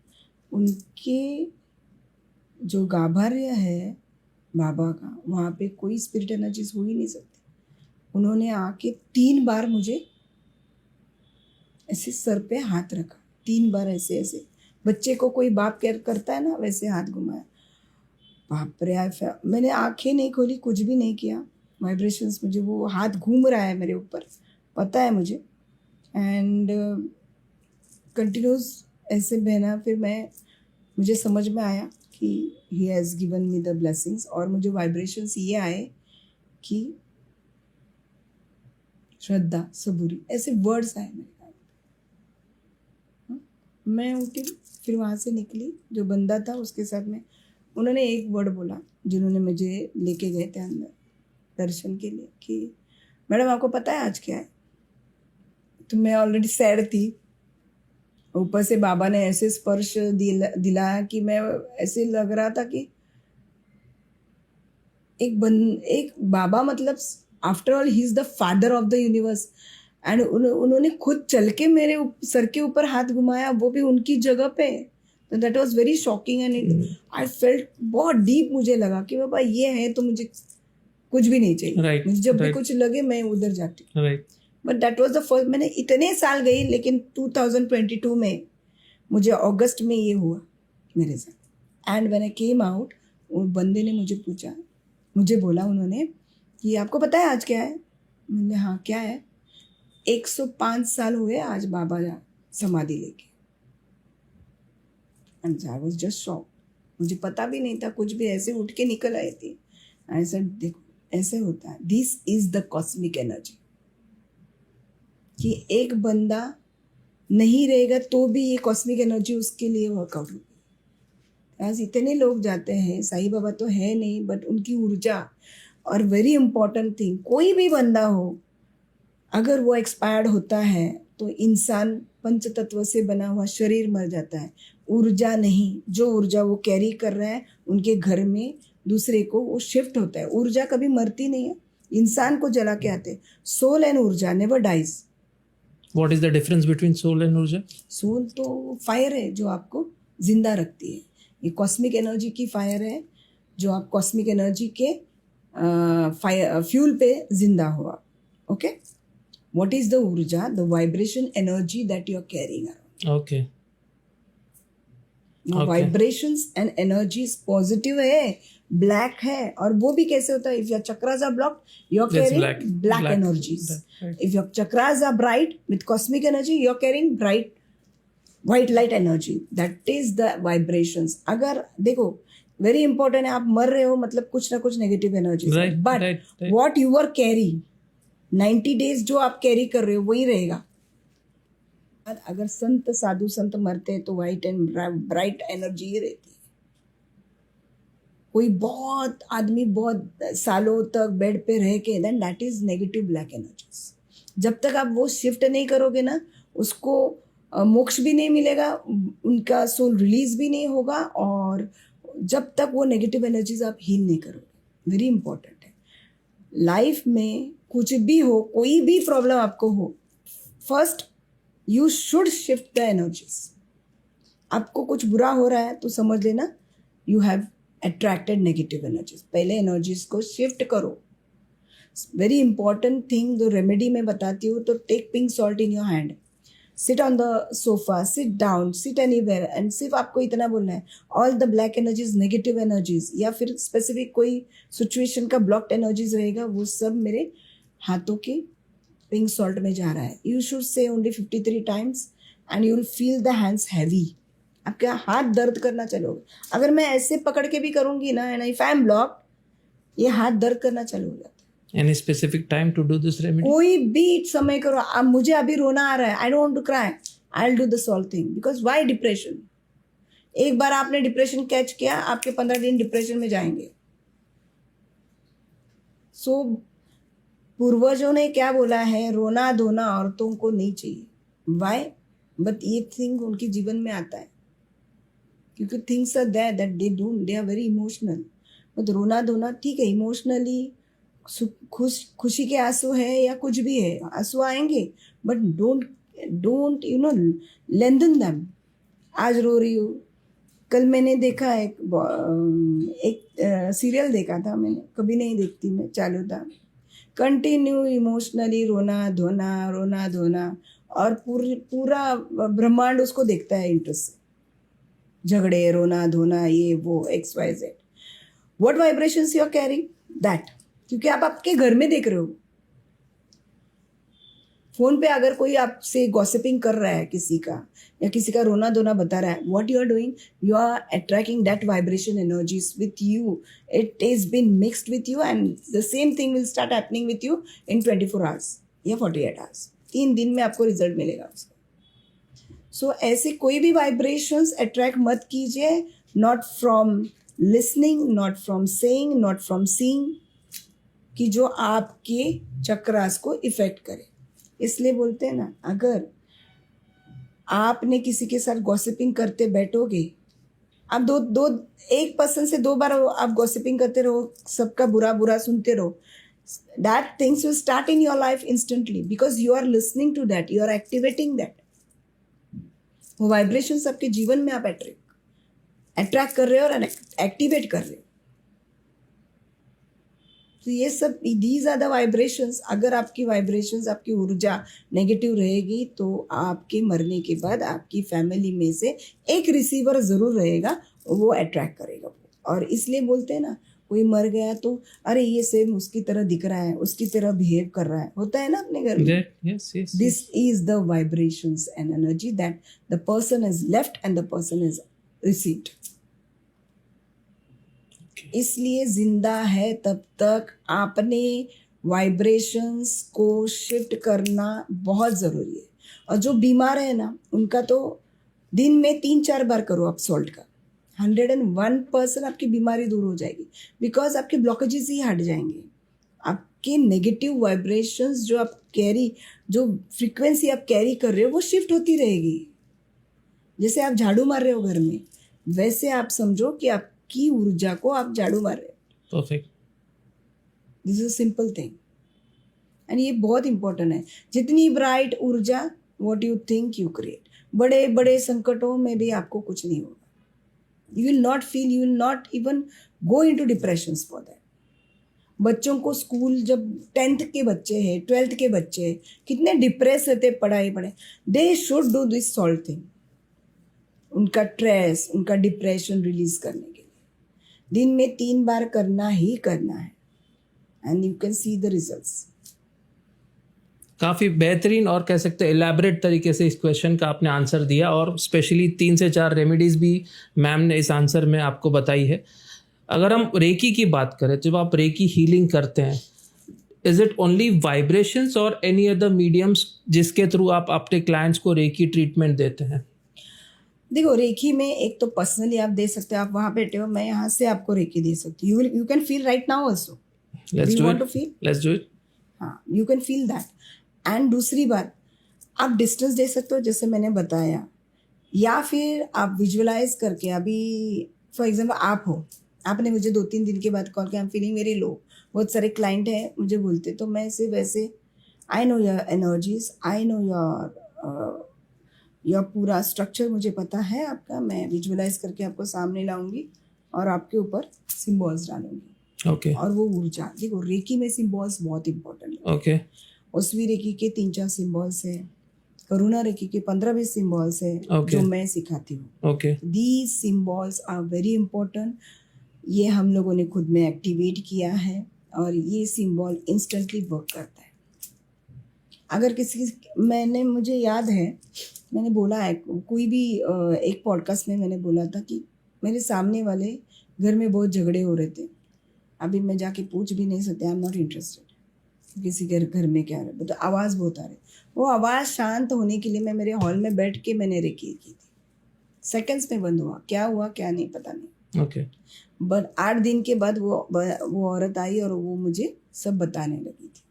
उनके जो गाभार्य है बाबा का, वहाँ पे कोई स्पिरिट एनर्जीज हो ही नहीं सकती। उन्होंने आके 3 बार मुझे ऐसे सर पे हाथ रखा, 3 बार ऐसे ऐसे, बच्चे को कोई बाप केयर करता है ना, वैसे हाथ घुमाया। बाप रे, मैंने आंखें नहीं खोली, कुछ भी नहीं किया। वाइब्रेशंस, मुझे वो हाथ घूम रहा है मेरे ऊपर, पता है मुझे, एंड कंटिन्यूस ऐसे बहना। फिर मुझे समझ में आया कि he has given me the blessings, और मुझे वाइब्रेशंस ये आए कि श्रद्धा सबूरी, ऐसे वर्ड्स आए मेरे कान में। मैं उठी, फिर वहाँ से निकली, जो बंदा था उसके साथ में, उन्होंने एक वर्ड बोला, जिन्होंने मुझे लेके गए थे अंदर दर्शन के लिए, कि मैडम आपको पता है आज क्या है? तो मैं ऑलरेडी सैड थी, ऊपर से बाबा ने ऐसे स्पर्श दिलाया कि मैं ऐसे लग रहा था कि एक बाबा, मतलब after all he is the father of the universe, and उन्होंने खुद चल के मेरे सर के ऊपर हाथ घुमाया, वो भी उनकी जगह पे। तो that was very shocking and I felt, बहुत डीप मुझे लगा कि बाबा ये है तो मुझे कुछ भी नहीं चाहिए। मुझे जब भी कुछ लगे मैं उधर जाती हूँ। But that was the first. मैंने इतने साल गई, लेकिन 2022 में मुझे अगस्त में ये हुआ मेरे साथ। And when I came out, वो बंदे ने मुझे बोला उन्होंने कि आपको पता है आज क्या है? मैंने हाँ क्या है? 105 साल हुए आज बाबा समाधि लेके। And I was just shock, मुझे पता भी नहीं था कुछ भी, ऐसे उठ के निकल आई थी। आई सेड देखो ऐसे होता है, this is the cosmic energy, कि एक बंदा नहीं रहेगा तो भी ये कॉस्मिक एनर्जी उसके लिए वर्कआउट होगी। आज इतने लोग जाते हैं, साईं बाबा तो है नहीं, बट उनकी ऊर्जा, और वेरी इंपॉर्टेंट थिंग, कोई भी बंदा हो अगर वो एक्सपायर्ड होता है तो इंसान पंच तत्व से बना हुआ शरीर मर जाता है, ऊर्जा नहीं। जो ऊर्जा वो कैरी कर रहा है उनके घर में, दूसरे को वो शिफ्ट होता है। ऊर्जा कभी मरती नहीं है, इंसान को जला के आते। सोल एंड ऊर्जा never dies. What is the difference between soul and urja? Soul तो फायर है जो आपको जिंदा रखती है, ये कॉस्मिक एनर्जी की फायर है जो आप कॉस्मिक एनर्जी के फायर फ्यूल पे जिंदा हुआ। ओके, व्हाट इज द ऊर्जा? The vibration energy that you are carrying around. Okay. Vibrations and energies positive है, ब्लैक है, और वो भी कैसे होता है? If your chakras are blocked you are That's carrying black energies. Right. If your chakras are bright with cosmic energy, you're carrying bright white light energy. That is the vibrations. अगर देखो very important है, आप मर रहे हो मतलब कुछ ना कुछ negative energy. Right, but right. What you are carry 90 days जो आप कैरी कर रहे हो वही रहेगा। अगर संत साधु संत मरते हैं तो वाइट एंड ब्राइट एनर्जी ही रहती है। कोई बहुत आदमी बहुत सालों तक बेड पे रह के, then that is negative black energies. जब तक आप वो शिफ्ट नहीं करोगे ना, उसको मोक्ष भी नहीं मिलेगा, उनका सोल रिलीज भी नहीं होगा, और जब तक वो नेगेटिव एनर्जीज आप हील नहीं करोगे। वेरी इंपॉर्टेंट है लाइफ में, कुछ भी हो, कोई भी प्रॉब्लम आपको हो, first you should shift the energies. आपको कुछ बुरा हो रहा है तो समझ लेना you have attracted negative energies. पहले एनर्जीज को शिफ्ट करो। वेरी इंपॉर्टेंट थिंग जो रेमेडी में बताती हूँ, तो take pink salt in your hand, sit on the sofa, sit down, sit anywhere, and सिर्फ आपको इतना बोलना है, all the black energies, negative energies, या फिर स्पेसिफिक कोई सिचुएशन का ब्लॉक्ड एनर्जीज रहेगा, वो सब मेरे हाथों के पिंक सॉल्ट में जा रहा है। You should say only 53 times and you will feel the hands heavy. आपके हाथ दर्द करना चालू होगा। अगर मैं ऐसे पकड़ के भी करूंगी ना, and if I am blocked, ये हाथ दर्द करना चालू हो जाता है। Any specific time to do this remedy? कोई भी समय करो। अब मुझे अभी रोना आ रहा है, I don't want to cry, I will do the solve thing, because why depression? एक बार आपने डिप्रेशन कैच किया, आपके 15 दिन डिप्रेशन में जाएंगे। सो पूर्वजों ने क्या बोला है, रोना धोना औरतों को नहीं चाहिए। व्हाई? बट ये थिंग उनके जीवन में आता है, क्योंकि things are there that they don't, they are very emotional. But रोना धोना ठीक है, इमोशनली खुशी के आंसू है या कुछ भी है, आंसू आएंगे, but don't you know lengthen them. आज रो रही हूँ, कल मैंने देखा एक सीरियल देखा था, मैंने कभी नहीं देखती मैं, चालू था, कंटिन्यू इमोशनली रोना धोना, और पूरा ब्रह्मांड उसको देखता है इंटरेस्ट से, झगड़े, रोना धोना, ये वो XYZ। What vibrations you are carrying that? क्योंकि आप आपके घर में देख रहे हो। फोन पे अगर कोई आपसे गॉसिपिंग कर रहा है किसी का, या किसी का रोना धोना बता रहा है, what you are doing, you are attracting that vibration energies with you. It is been mixed with you, and the same thing will start happening with you in 24 hours या 48 आवर्स। 3 दिन में आपको रिजल्ट मिलेगा उसका। सो ऐसे कोई भी vibrations attract मत कीजिए, not from listening, not from saying, not from seeing, कि जो आपके चक्रास को इफेक्ट करे। इसलिए बोलते हैं ना, अगर आपने किसी के साथ गॉसिपिंग करते बैठोगे, आप एक पर्सन से 2 बार आप गॉसिपिंग करते रहो, सबका बुरा सुनते रहो, that things will start in your life instantly, because you are listening to that, you are activating that। वो वाइब्रेशंस आपके जीवन में आप अट्रैक्ट कर रहे हो और एक्टिवेट कर रहे हो। तो ये सब, दीज आर द वाइब्रेशंस। अगर आपकी वाइब्रेशंस, आपकी ऊर्जा नेगेटिव रहेगी, तो आपके मरने के बाद आपकी फैमिली में से एक रिसीवर ज़रूर रहेगा, वो अट्रैक्ट करेगा। और इसलिए बोलते हैं ना, कोई मर गया तो अरे ये सेम उसकी तरह दिख रहा है, उसकी तरह बिहेव कर रहा है, होता है ना अपने घर में। Yes. This is the vibrations and energy that the person has left and the person has received. इसलिए जिंदा है तब तक आपने वाइब्रेशंस को शिफ्ट करना बहुत ज़रूरी है। और जो बीमार है ना, उनका तो दिन में 3-4 बार करो आप सॉल्ट का, 101% आपकी बीमारी दूर हो जाएगी, बिकॉज आपके ब्लॉकेजेस ही हट जाएंगे। आपके नेगेटिव वाइब्रेशंस जो आप कैरी, जो फ्रीक्वेंसी आप कैरी कर रहे हो, वो शिफ्ट होती रहेगी। जैसे आप झाड़ू मार रहे हो घर में, वैसे आप समझो कि आपकी ऊर्जा को आप झाड़ू मार रहे हो। Perfect. This is simple thing and ये बहुत इंपॉर्टेंट है। जितनी ब्राइट ऊर्जा, what you think you create. बड़े बड़े संकटों में भी आपको कुछ नहीं होगा। You will not feel, you will not even go into depression for that. बच्चों को स्कूल, जब 10th के बच्चे हैं, 12th के बच्चे हैं, कितने डिप्रेस रहते पढ़ाई पढ़े, they should do this solve thing. उनका स्ट्रेस, उनका डिप्रेशन रिलीज करने के लिए दिन में 3 बार करना ही करना है and you can see the results. काफ़ी बेहतरीन और कह सकते हैं इलेबरेट तरीके से इस क्वेश्चन का आपने आंसर दिया, और स्पेशली 3 से 4 रेमेडीज़ भी मैम ने इस आंसर में आपको बताई है। अगर हम रेकी की बात करें, जब आप रेकी हीलिंग करते हैं, इज इट ओनली वाइब्रेशंस और एनी अदर मीडियम्स जिसके थ्रू आप अपने क्लाइंट्स को रेकी ट्रीटमेंट देते हैं? देखो, रेकी में एक तो पर्सनली आप दे सकते हो, आप वहाँ बैठे हो, मैं यहाँ से आपको रेकी दे सकती हूँ। You can feel right now also. Let's do want to it, feel? Let's do it. हाँ, you can feel that. And दूसरी बात, आप डिस्टेंस दे सकते हो जैसे मैंने बताया, या फिर आप विजुअलाइज करके, अभी फॉर एग्जाम्पल आप हो, आपने मुझे 2-3 दिन के बाद कॉल किया, I am feeling very low. बहुत सारे क्लाइंट हैं मुझे बोलते, तो मैं से वैसे I know your energies, I know your पूरा स्ट्रक्चर मुझे पता है आपका। मैं विजुअलाइज करके आपको सामने लाऊंगी और आपके ऊपर सिम्बॉल्स डालूंगी। ओके और वो ऊर्जा, देखो रेकी में सिम्बॉल्स बहुत इंपॉर्टेंट है। ओके। ओस्वी रेकी के 3-4 सिम्बॉल्स है, करुणा रेकी के 15-20 सिम्बॉल्स है Okay. जो मैं सिखाती हूँ। Okay these symbols are very important. ये हम लोगों ने खुद में एक्टिवेट किया है और ये सिम्बॉल इंस्टेंटली वर्क करता है। अगर मैंने, मुझे याद है, मैंने बोला है कोई भी एक पॉडकास्ट में मैंने बोला था कि मेरे सामने वाले घर में बहुत झगड़े हो रहे थे। अभी मैं जाके पूछ भी नहीं सकती, आई एम नॉट इंटरेस्टेड किसी के घर में क्या हो रहा है, तो आवाज़ बहुत आ रही। वो आवाज़ शांत होने के लिए मैं मेरे हॉल में बैठ के मैंने रेकी की थी। सेकंड्स में बंद हुआ, क्या हुआ क्या नहीं पता नहीं। ओके। बट 8 दिन के बाद वो औरत आई और वो मुझे सब बताने लगी थी।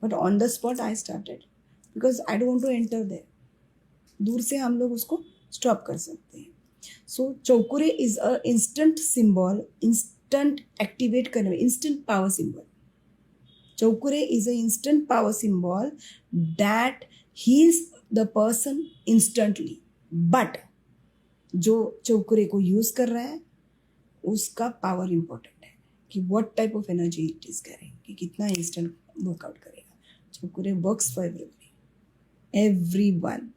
But on the spot I started, because I don't want to enter there. दूर से हम लोग उसको स्टॉप कर सकते हैं। So Cho Ku Rei is a instant symbol, instant activate करने, instant power symbol. Chokure is an instant power symbol that heals the person instantly. But जो चौकुरे को यूज कर रहा है उसका पावर इंपॉर्टेंट है कि what type of energy it is करें, कि कितना इंस्टेंट वर्कआउट करेगा। चौकुरे वर्क्स फॉर एवरीवन।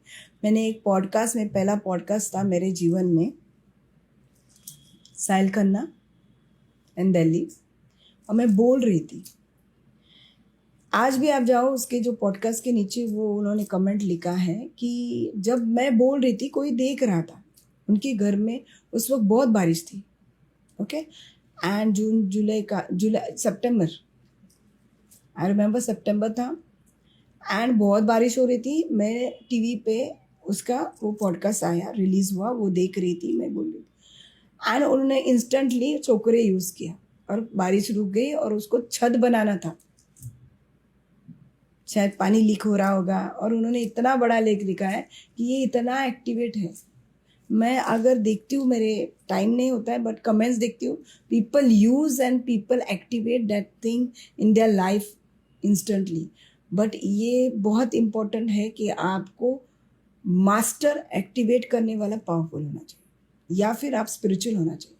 मैंने एक पॉडकास्ट में, पहला पॉडकास्ट था मेरे जीवन में, साहिल खन्ना इन दिल्ली, और मैं बोल रही थी। आज भी आप जाओ उसके जो पॉडकास्ट के नीचे, वो उन्होंने कमेंट लिखा है कि जब मैं बोल रही थी कोई देख रहा था। उनके घर में उस वक्त बहुत बारिश थी, ओके, एंड जुलाई सितंबर, आई रिमेम्बर सितंबर था एंड बहुत बारिश हो रही थी। मैं टीवी पे उसका वो पॉडकास्ट आया, रिलीज हुआ, वो देख रही थी, मैं बोल रही थी, एंड उन्होंने इंस्टेंटली चोकरे यूज़ किया और बारिश रुक गई। और उसको छत बनाना था, शायद पानी लीक हो रहा होगा, और उन्होंने इतना बड़ा लेख लिखा है कि ये इतना एक्टिवेट है। मैं अगर देखती हूँ, मेरे टाइम नहीं होता है, बट कमेंट्स देखती हूँ, people use and people activate that thing in their life instantly. But ये बहुत इम्पोर्टेंट है कि आपको मास्टर एक्टिवेट करने वाला पावरफुल होना चाहिए, या फिर आप स्पिरिचुअल होना चाहिए।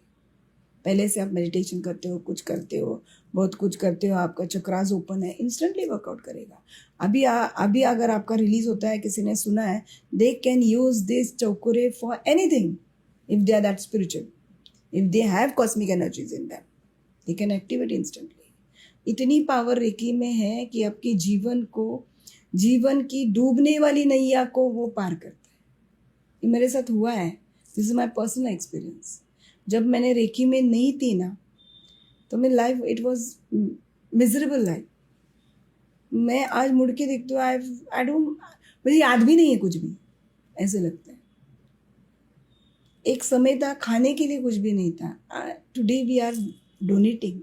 पहले से आप मेडिटेशन करते हो, कुछ करते हो, बहुत कुछ करते हो, आपका चक्रास ओपन है, इंस्टेंटली वर्कआउट करेगा। अभी अगर आपका रिलीज होता है, किसी ने सुना है, they can use this Cho Ku Rei for anything if they are that spiritual, if they have cosmic energies in them, they can activate instantly. इतनी पावर रेकी में है कि आपके जीवन की डूबने वाली नैया को वो पार करता है। ये मेरे साथ हुआ है, this is my personal experience. जब मैंने रेकी में नहीं थी ना, तो मेरी life, it was miserable life. मैं आज मुड़ के देखती हूँ, आई डोंट, मुझे याद भी नहीं है कुछ भी, ऐसे लगता है। एक समय था खाने के लिए कुछ भी नहीं था। Today we are donating.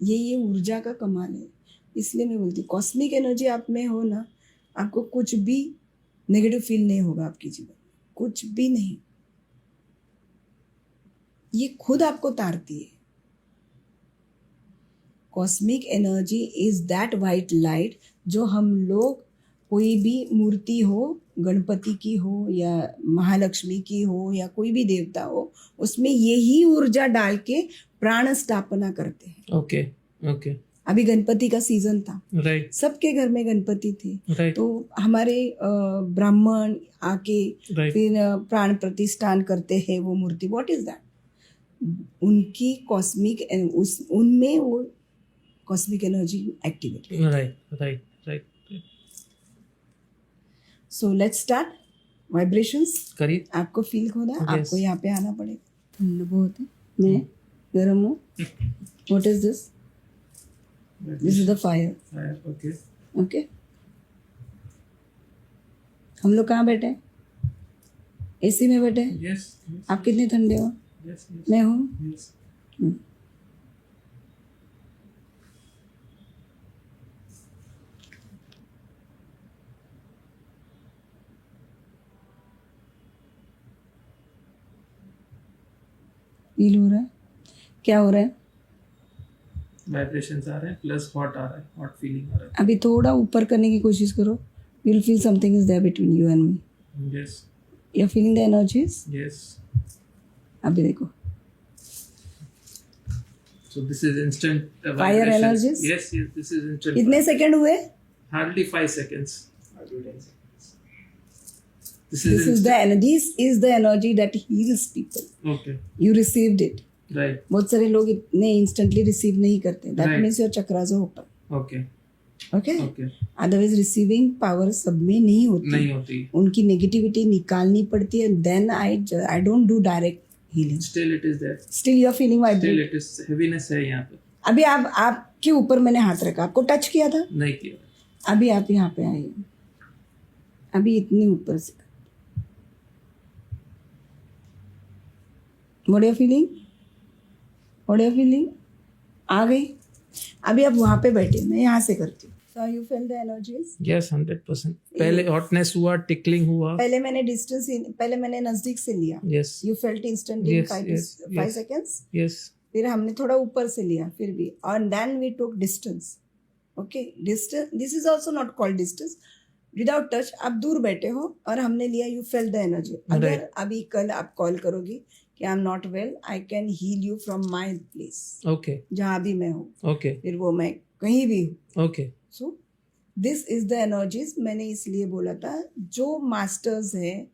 ये ऊर्जा का कमाल है। इसलिए मैं बोलती हूँ, कॉस्मिक एनर्जी आप में हो ना, आपको कुछ भी नेगेटिव फील नहीं होगा आपके जीवन में, कुछ भी नहीं। ये खुद आपको तारती है। Cosmic energy is that white light जो हम लोग कोई भी मूर्ति हो, गणपति की हो या महालक्ष्मी की हो या कोई भी देवता हो, उसमें यही ऊर्जा डाल के प्राण स्थापना करते हैं. ओके ओके अभी गणपति का सीजन था, राइट सबके घर में गणपति थे, राइट तो हमारे ब्राह्मण आके राइट फिर प्राण प्रतिष्ठान करते हैं वो मूर्ति. What is that? उनकी कॉस्मिक उनमें वो cosmic energy activate. Right right right so let's start. Vibrations करिए. आपको फील होना है, Yes. आपको यहाँ पे आना पड़ेगा. ठंड बहुत है, मैं गर्म हूँ. What is this? This is the fire. Okay okay, हम लोग कहाँ बैठे हैं? एसी में बैठे हैं. यस आप कितने ठंडे हो? यस मैं हूँ. यस फील हो रहा है? क्या हो रहा है? वाइब्रेशंस आ रहे हैं प्लस हॉट आ रहा है, हॉट फीलिंग आ रहा अभी थोड़ा ऊपर करने की कोशिश करो. You will feel something is there between you and me. है. Yes you are feeling the energies. Yes. अभी देखो. So this is instant Fire vibrations. energies? Yes, yes, this is instant. कितने सेकंड हुए? Hardly 5 seconds. This is This is the energy that heals people. Okay, You received it. right, बहुत सारे लोग इतने instantly receive नहीं करते. That Right. Means your chakras are open. okay, okay. okay. Otherwise receiving power सब में नहीं होती. नहीं होती. उनकी नेगेटिविटी निकालनी पड़ती है. Then I don't do direct healing. Still it is there. Still you are feeling Still vibrate. it is heaviness है यहाँ पे. अभी आपके ऊपर मैंने हाथ रखा, आपको टच किया था. नहीं किया. अभी आप यहाँ पे आए. अभी इतने ऊपर से. What are you feeling? What are you feeling? आ गई. अभी आप वहाँ पे बैठे, मैं यहाँ से करती हूँ. So you feel the energies. Yes, 100%. पहले hotness हुआ, tickling हुआ. पहले मैंने नजदीक से लिया. Yes, you felt instant in Yes, five yes. Seconds. yes, फिर हमने थोड़ा ऊपर से लिया फिर भी. और then we took distance. Okay, distance. This is also not called distance. Without touch आप दूर बैठे हो और हमने लिया. You fell the energy. अगर Right. अभी कल आप कॉल करोगी कि I am not well, I can heal you from my place, okay, जहाँ भी मैं हूँ. okay, फिर वो मैं कहीं भी हूँ. okay, so this is the energies. मैंने इसलिए बोला था जो मास्टर्स है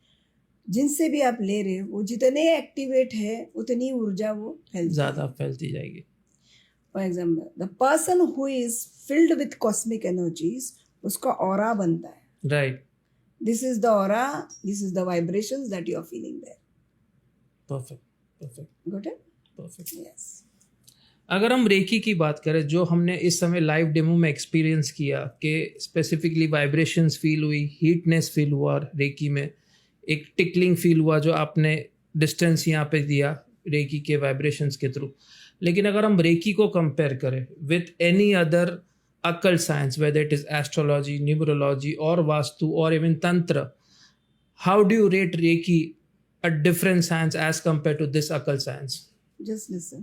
जिनसे भी आप ले रहे हो वो जितने एक्टिवेट है उतनी ऊर्जा वो फैलती. ज़्यादा फैलती जाएगी. For example the person who is filled with cosmic energies, उसका ऑरा बनता है. Right, this is the aura, this is the vibrations that you are feeling there. perfect, perfect, got it? perfect. Yes. अगर हम recce की बात करें जो हमने इस समय लाइव डेमो में एक्सपीरियंस किया कि स्पेसिफिकली वाइब्रेशंस फील हुई, हीटनेस फील हुआ रेकी में, एक टिकलिंग फील हुआ जो आपने डिस्टेंस यहाँ पे दिया रेकी के वाइब्रेशंस के थ्रू. लेकिन अगर हम रेकी को कंपेयर करें with any other occult science, whether it is astrology, numerology और वास्तु और even tantra, how do you rate Reiki a different science as compare to this occult science? Just listen.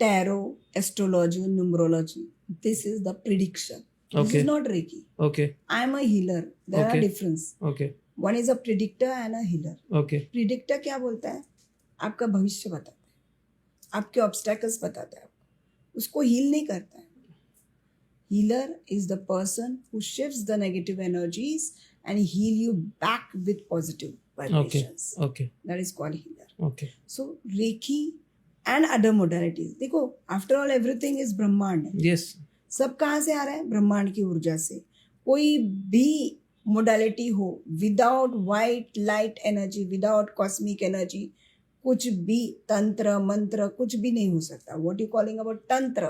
Tarot, astrology, numerology. This is the prediction. This Okay. is not Reiki. Okay, I am a healer. There are Okay. difference. okay, One is a predictor and a healer. okay, Predictor क्या बोलता है? आपका भविष्य बताता है, आपके obstacles बताता है, उसको हील नहीं करता है. Healer is the person who shifts the negative energies and heal you back with positive okay, vibrations. okay, That is called healer. okay. So Reiki and other modalities. देखो, after all everything is ब्रह्मांड. Yes, सब कहाँ से आ रहा है? ब्रह्मांड की ऊर्जा से. कोई भी मोडालिटी हो, without white light energy, without cosmic energy, कुछ भी तंत्र मंत्र कुछ भी नहीं हो सकता. व्हाट यू कॉलिंग अबाउट तंत्र?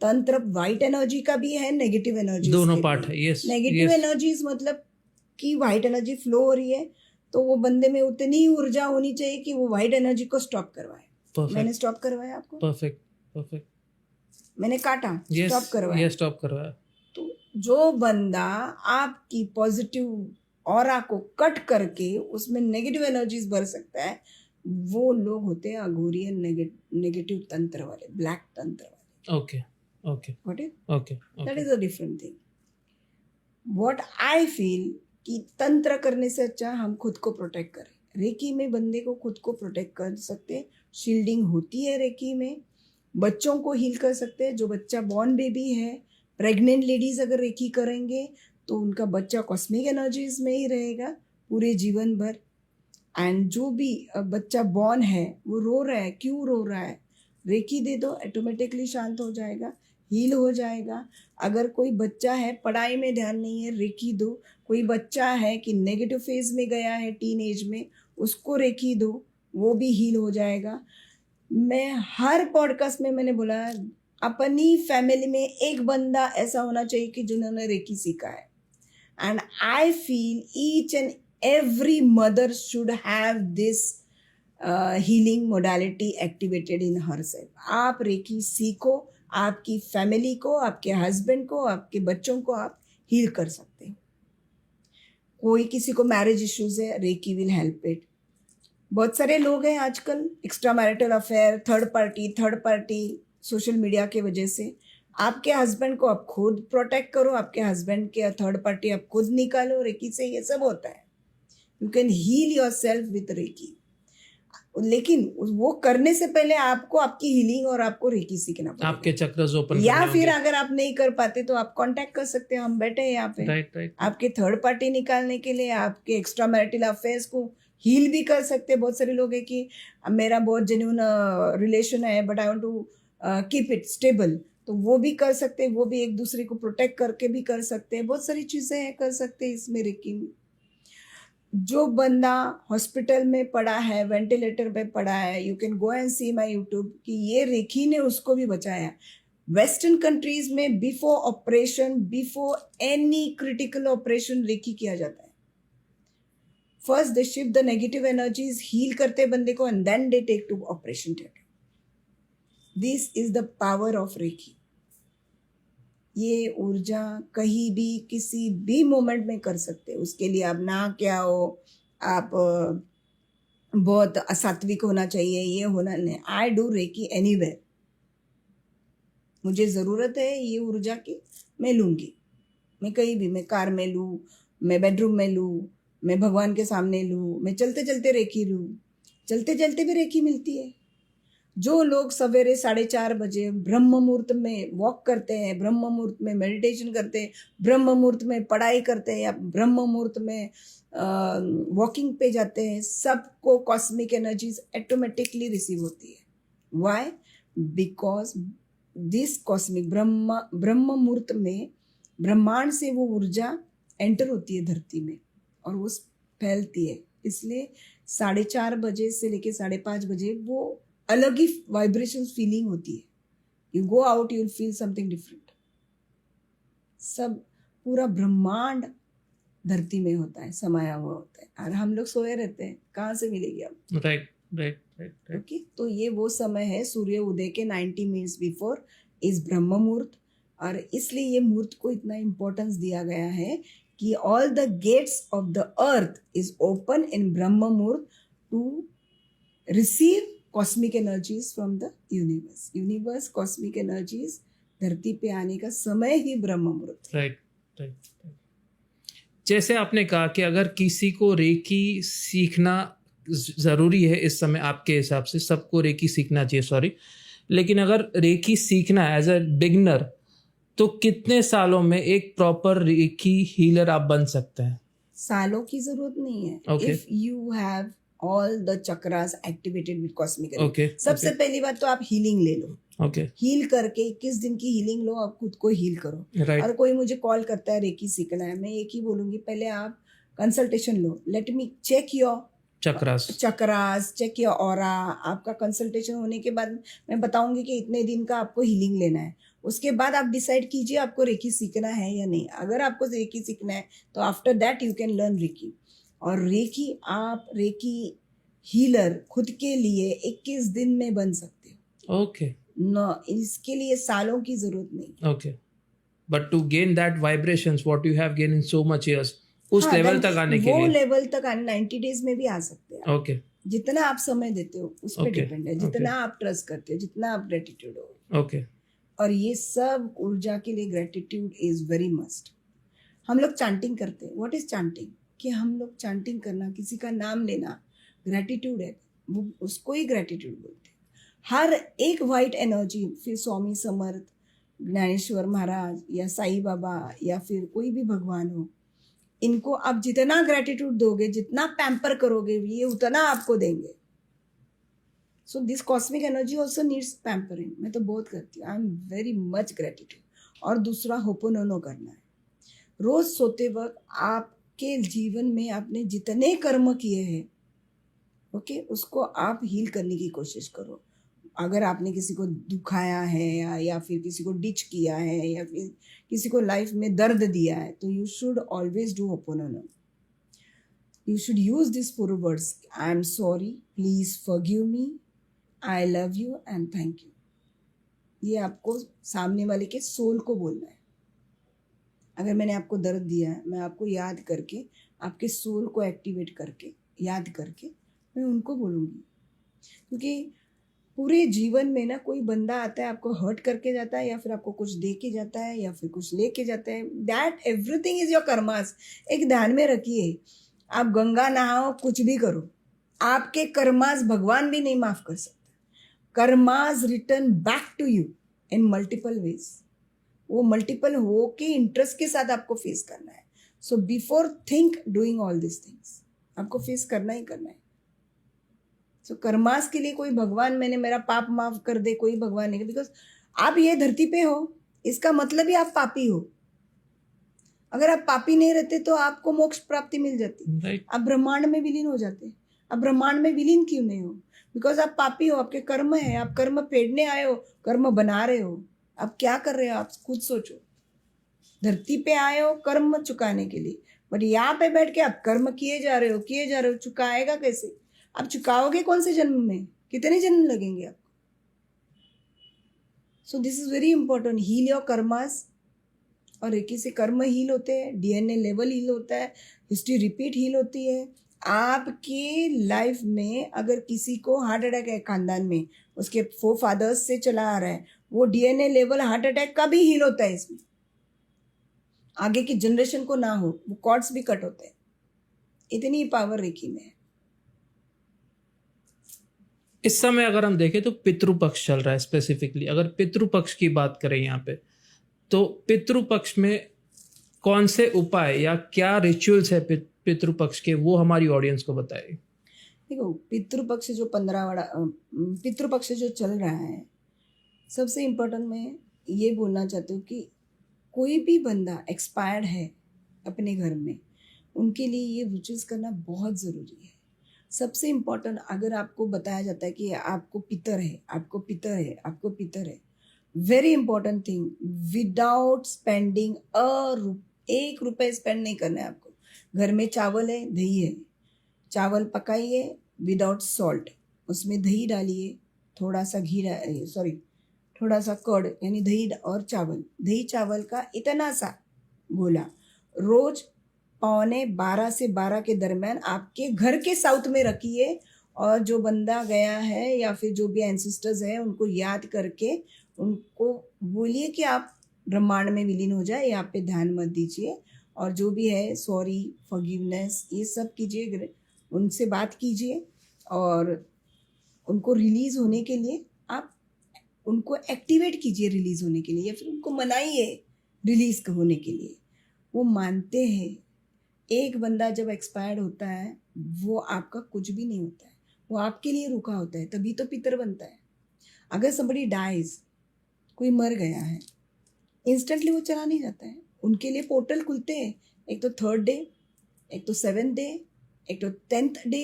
तंत्र वाइट एनर्जी का भी है, नेगेटिव एनर्जी. दोनों पार्ट है. Yes, नेगेटिव yes, एनर्जीज मतलब कि वाइट एनर्जी फ्लो हो रही है तो वो बंदे में उतनी ऊर्जा होनी चाहिए कि वो वाइट एनर्जी को स्टॉप करवाए. मैंने perfect, स्टॉप करवाया आपको, perfect, perfect. मैंने काटा, Yes, स्टॉप करवाया. yes, stop करवाया. तो जो बंदा आपकी पॉजिटिव ऑरा को कट करके उसमें नेगेटिव एनर्जीज भर सकता है, वो लोग होते हैं अघोरियन नेगेटिव तंत्र वाले, ब्लैक तंत्र वाले. Okay, okay Got it? Okay That is a different thing. What I feel कि तंत्र करने से अच्छा हम खुद को प्रोटेक्ट करें. रेकी में बंदे को खुद को प्रोटेक्ट कर सकते हैं. शील्डिंग होती है रेकी में. बच्चों को हील कर सकते हैं. जो बच्चा बॉर्न बेबी है, प्रेग्नेंट लेडीज अगर रेकी करेंगे तो उनका बच्चा कॉस्मिक एनर्जीज में ही रहेगा पूरे जीवन भर. एंड जो भी बच्चा बॉर्न है वो रो रहा है, क्यों रो रहा है, रेकी दे दो, ऑटोमेटिकली शांत हो जाएगा, हील हो जाएगा. अगर कोई बच्चा है पढ़ाई में ध्यान नहीं है, रेकी दो. कोई बच्चा है कि नेगेटिव फेज में गया है टीन एज में, उसको रेकी दो, वो भी हील हो जाएगा. मैं हर पॉडकास्ट में मैंने बोला अपनी फैमिली में एक बंदा ऐसा होना चाहिए कि जिन्होंने रेकी सीखा है. And I feel each and every mother should have this healing modality activated in herself. आप रेकी सीखो, आपकी फैमिली को, आपके हस्बैंड को, आपके बच्चों को आप हील कर सकते हैं. कोई किसी को मैरिज इश्यूज है, रेकी विल हेल्प इट. बहुत सारे लोग हैं आजकल extra marital affair, third party social media के वजह से. आपके हस्बैंड को आप खुद प्रोटेक्ट करो, आपके हस्बैंड के थर्ड पार्टी आप खुद निकालो रेकी से. ये सब होता है. You can heal yourself with Reiki. लेकिन वो करने से पहले आपको आपकी हीलिंग और आपको रेकी सीखना पड़ेगा. आपके चक्रस ओपन या फिर अगर आप नहीं कर पाते तो आप कांटेक्ट कर सकते हैं. हम बैठे हैं यहाँ पे. राइट. आपके थर्ड पार्टी निकालने के लिए, आपके एक्स्ट्रा मैरिटल अफेयर्स को हील भी कर सकते हैं. बहुत सारे लोग हैं कि मेरा बहुत जेन्युइन रिलेशन है but I want to keep it stable, तो वो भी कर सकते हैं. वो भी एक दूसरे को प्रोटेक्ट करके भी कर सकते हैं. बहुत सारी चीज़ें हैं कर सकते हैं इसमें रेकी में. जो बंदा हॉस्पिटल में पड़ा है, वेंटिलेटर पे पड़ा है, you can go and see my YouTube कि ये रेकी ने उसको भी बचाया. वेस्टर्न कंट्रीज में before operation, before any critical operation Reiki किया जाता है. First they shift the negative energies, heal करते बंदे को and then they take to operation theatre. This is the power of Reiki. ये ऊर्जा कहीं भी किसी भी मोमेंट में कर सकते हैं. उसके लिए आप ना क्या हो, आप बहुत असात्विक होना चाहिए, ये होना नहीं. I do Reiki anywhere. मुझे ज़रूरत है ये ऊर्जा की, मैं लूँगी. मैं कहीं भी, मैं कार में लूँ, मैं बेडरूम में लूँ, मैं भगवान के सामने लूँ, मैं चलते चलते रेकी लूँ. चलते चलते भी रेकी मिलती है. जो लोग सवेरे 4:30 बजे ब्रह्म मुहूर्त में वॉक करते हैं, ब्रह्म मुहूर्त में मेडिटेशन करते हैं, ब्रह्म मुहूर्त में पढ़ाई करते हैं या ब्रह्म मुहूर्त में वॉकिंग पे जाते हैं, सबको कॉस्मिक एनर्जीज ऑटोमेटिकली रिसीव होती है. व्हाई? बिकॉज दिस कॉस्मिक ब्रह्म मुहूर्त में ब्रह्मांड से वो ऊर्जा एंटर होती है धरती में और वो फैलती है. इसलिए 4:30 बजे से लेके 5:30 बजे वो अलग ही वाइब्रेशन फीलिंग होती है. You go out, you will feel something different. सब पूरा ब्रह्मांड धरती में होता है, समाया हुआ होता है, और हम लोग सोए रहते हैं. कहाँ से मिलेगी अब? राइट. ओके, तो ये वो समय है सूर्य उदय के 90 मिनट्स बिफोर इस ब्रह्म मुहूर्त. और इसलिए ये मुहूर्त को इतना इम्पोर्टेंस दिया गया है कि all the gates of the earth is open in Brahma Muhurta to receive cosmic energies from the universe. Cosmic energies धरती पे आने का समय ही ब्रह्म मुहूर्त. राइट. जैसे आपने कहा कि अगर किसी को रेकी सीखना ज़रूरी है इस समय, आपके हिसाब से सबको रेकी सीखना चाहिए, लेकिन अगर रेकी सीखना एज अ बिगिनर तो कितने सालों में एक प्रॉपर रेकी हीलर आप बन सकते हैं? सालों की जरूरत नहीं है. Okay. If you have all the chakras activated with cosmic energy. Okay. सबसे पहली बात तो आप हीलिंग ले लो. ओके. हील करके 21 दिन की हीलिंग लो, आप खुद को हील करो. राइट. और कोई मुझे कॉल करता है रेकी सीखना है, मैं एक ही बोलूंगी पहले आप कंसल्टेशन लो. Let me check your chakras, check your aura. आपका कंसल्टेशन होने के बाद मैं बताऊंगी कि इतने दिन का आपको हीलिंग लेना है. उसके बाद आप डिसाइड कीजिए आपको रेकी सीखना है या नहीं. अगर आपको रेकी सीखना है तो after that you can learn Reiki. और रेकी आप रेकी हीलर खुद के लिए 21 दिन में बन सकते हो. ओके. नो, इसके लिए सालों की जरूरत नहीं. Okay. But to gain that vibrations what you have gain in so much years, उस लेवल तक आने के लिए, वो लेवल तक आने 90 डेज में भी आ सकते हैं. ओके. जितना आप समय देते हो उस पर Okay. डिपेंड है, जितना आप ट्रस्ट करते हो, जितना आप ग्रेटिट्यूड हो. ओके. और ये सब ऊर्जा के लिए ग्रेटिट्यूड इज वेरी मस्ट। हम लोग चांटिंग करते हैं। What is chanting? कि हम लोग चांटिंग करना, किसी का नाम लेना ग्रेटिट्यूड है, वो उसको ही ग्रेटिट्यूड बोलते हैं। हर एक वाइट एनर्जी, फिर स्वामी समर्थ, ज्ञानेश्वर महाराज या साईं बाबा या फिर कोई भी भगवान हो, इनको आप जितना ग्रेटिट्यूड दोगे, जितना पैम्पर करोगे, ये उतना आपको देंगे। So this cosmic energy also needs pampering. मैं तो बहुत करती हूँ, I am very much gratitude. और दूसरा होपोनोनो करना है। रोज सोते वक्त आपके जीवन में आपने जितने कर्म किए हैं, ओके, उसको आप हील करने की कोशिश करो। अगर आपने किसी को दुखाया है या फिर किसी को डिच किया है या फिर किसी को लाइफ में दर्द दिया है, तो you should always do ho'oponopono. You should use this 4 words, I am sorry, please forgive me, I love you and thank you. ये आपको सामने वाले के सोल को बोलना है। अगर मैंने आपको दर्द दिया है, मैं आपको याद करके, आपके सोल को एक्टिवेट करके, याद करके मैं उनको बोलूँगी। क्योंकि पूरे जीवन में ना कोई बंदा आता है, आपको हर्ट करके जाता है या फिर आपको कुछ दे के जाता है या फिर कुछ लेके जाता है। That everything is your karmas. एक ध्यान में रखिए, आप गंगा नहाओ, कुछ भी करो, आपके कर्मास भगवान भी नहीं माफ कर सकते। Karmas return back to you in multiple ways. वो मल्टीपल हो के इंटरेस्ट के साथ आपको फेस करना है। So before think doing all this things, आपको फेस करना ही करना है। सो कर्मास के लिए कोई भगवान, मैंने मेरा पाप माफ कर दे, कोई भगवान नहीं। बिकॉज आप ये धरती पे हो, इसका मतलब ही आप पापी हो। अगर आप पापी नहीं रहते तो आपको मोक्ष प्राप्ति मिल जाती। राइट। आप ब्रह्मांड में विलीन हो जाते। आप ब्रह्मांड में विलीन क्यों नहीं हो? बिकॉज आप पापी हो, आपके कर्म है, आप कर्म फेड़ने आए हो, कर्म बना रहे हो। आप क्या कर रहे हो, आप खुद सोचो। धरती पे आए हो कर्म चुकाने के लिए, बट यहाँ पे बैठ के आप कर्म किए जा रहे हो। चुकाएगा कैसे? आप चुकाओगे कौन से जन्म में? कितने जन्म लगेंगे आपको? So this is very important. Heal your karmas. और रेकी से कर्म हील होते हैं, डीएनए लेवल हील होता है, हिस्ट्री रिपीट हील होती है। आपके लाइफ में अगर किसी को हार्ट अटैक है खानदान में, उसके 4 फादर्स से चला आ रहा है, वो डीएनए लेवल हार्ट अटैक का भी हील होता है। इसमें आगे की जनरेशन को ना हो, वो कॉर्ड्स भी कट होते हैं। इतनी पावर रेकी में है। इस समय अगर हम देखें तो पितृपक्ष चल रहा है। स्पेसिफिकली अगर पितृपक्ष की बात करें यहाँ पे, तो पितृपक्ष में कौन से उपाय या क्या रिचुअल्स है पितृपक्ष के, वो हमारी ऑडियंस को बताइए। देखो, पितृपक्ष जो 15वाड़ा पितृपक्ष जो चल रहा है, सबसे इम्पोर्टेंट मैं ये बोलना चाहती हूँ कि कोई भी बंदा एक्सपायर्ड है अपने घर में, उनके लिए ये रिचुअल्स करना बहुत ज़रूरी है। सबसे इम्पोर्टेंट, अगर आपको बताया जाता है कि आपको पितर है, आपको पितर है, आपको पितर है, very important thing, without spending 1 रुपये स्पेंड नहीं करना है आपको। घर में चावल है, दही है, चावल पकाइए विदाउट सॉल्ट, उसमें दही डालिए, थोड़ा सा घी, थोड़ा सा कर्ड, यानी दही और चावल, दही चावल का इतना सा गोला रोज 11:15 से 12 के दरमियान आपके घर के साउथ में रखिए। और जो बंदा गया है या फिर जो भी एंसेस्टर्स है, उनको याद करके उनको बोलिए कि आप ब्रह्मांड में विलीन हो जाए, यहाँ पे ध्यान मत दीजिए। और जो भी है, सॉरी, फॉरगिवनेस, ये सब कीजिए, उनसे बात कीजिए और उनको रिलीज़ होने के लिए आप उनको एक्टिवेट कीजिए, रिलीज़ होने के लिए, या फिर उनको मनाइए रिलीज़ होने के लिए। वो मानते हैं। एक बंदा जब एक्सपायर्ड होता है, वो आपका कुछ भी नहीं होता है, वो आपके लिए रुका होता है, तभी तो पितर बनता है। अगर somebody डाइज, कोई मर गया है, इंस्टेंटली वो चला नहीं जाता है। उनके लिए पोर्टल खुलते हैं, एक तो 3rd डे, एक तो 7th डे, एक तो 10th day,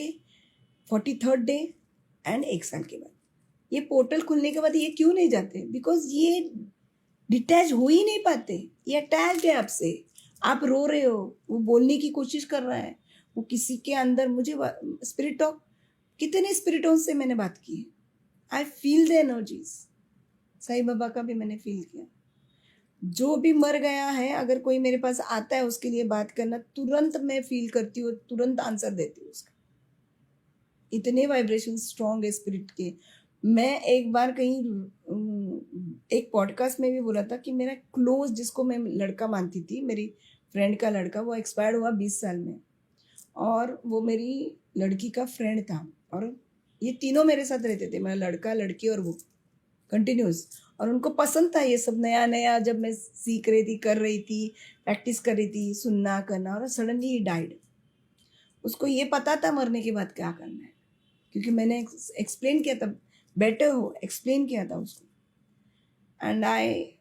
43rd day and 1 साल के बाद। ये पोर्टल खुलने के बाद ये क्यों नहीं जाते? बिकॉज ये डिटैच हो ही नहीं पाते, ये अटैच्ड है आपसे। आप रो रहे हो, वो बोलने की कोशिश कर रहा है, वो किसी के अंदर, मुझे स्पिरिट टॉक, कितने स्पिरिटों से मैंने बात की है, I feel the energies. Sai Baba का भी मैंने फील किया। जो भी मर गया है, अगर कोई मेरे पास आता है उसके लिए बात करना, तुरंत मैं फील करती हूँ, तुरंत आंसर देती हूँ उसका। इतने वाइब्रेशन स्ट्रॉन्ग है स्पिरिट के। मैं एक बार कहीं एक पॉडकास्ट में भी बोला था कि मेरा क्लोज जिसको मैं लड़का मानती थी, मेरी फ्रेंड का लड़का, वो एक्सपायर्ड हुआ 20 साल में, और वो मेरी लड़की का फ्रेंड था, और ये तीनों मेरे साथ रहते थे, मेरा लड़का, लड़की और वो, कंटिन्यूस। और उनको पसंद था ये सब नया नया, जब मैं सीख रही थी, कर रही थी, प्रैक्टिस कर रही थी, सुनना करना, और सडनली ही डाइड। उसको ये पता था मरने के बाद क्या करना है, क्योंकि मैंने एक्सप्लेन किया था, बेटर हो एक्सप्लेन किया था उसको। एंड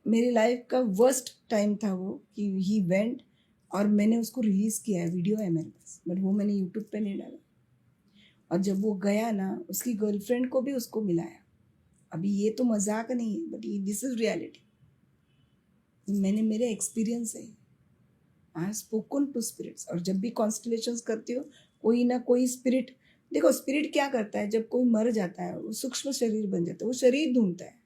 मेरी लाइफ का वर्स्ट टाइम था वो, कि ही वेंट, और मैंने उसको रिलीज़ किया है, वीडियो है मेरे पास, बट वो मैंने यूट्यूब पे नहीं डाला। और जब वो गया ना, उसकी गर्लफ्रेंड को भी उसको मिलाया। अभी ये तो मजाक नहीं है, बट दिस इज रियलिटी। मैंने, मेरे एक्सपीरियंस है, I have spoken to spirits. और जब भी कॉन्स्टलेशंस करती हो, कोई ना कोई स्पिरिट, देखो स्पिरिट क्या करता है, जब कोई मर जाता है वो सूक्ष्म शरीर बन जाता है, वो शरीर ढूंढता है।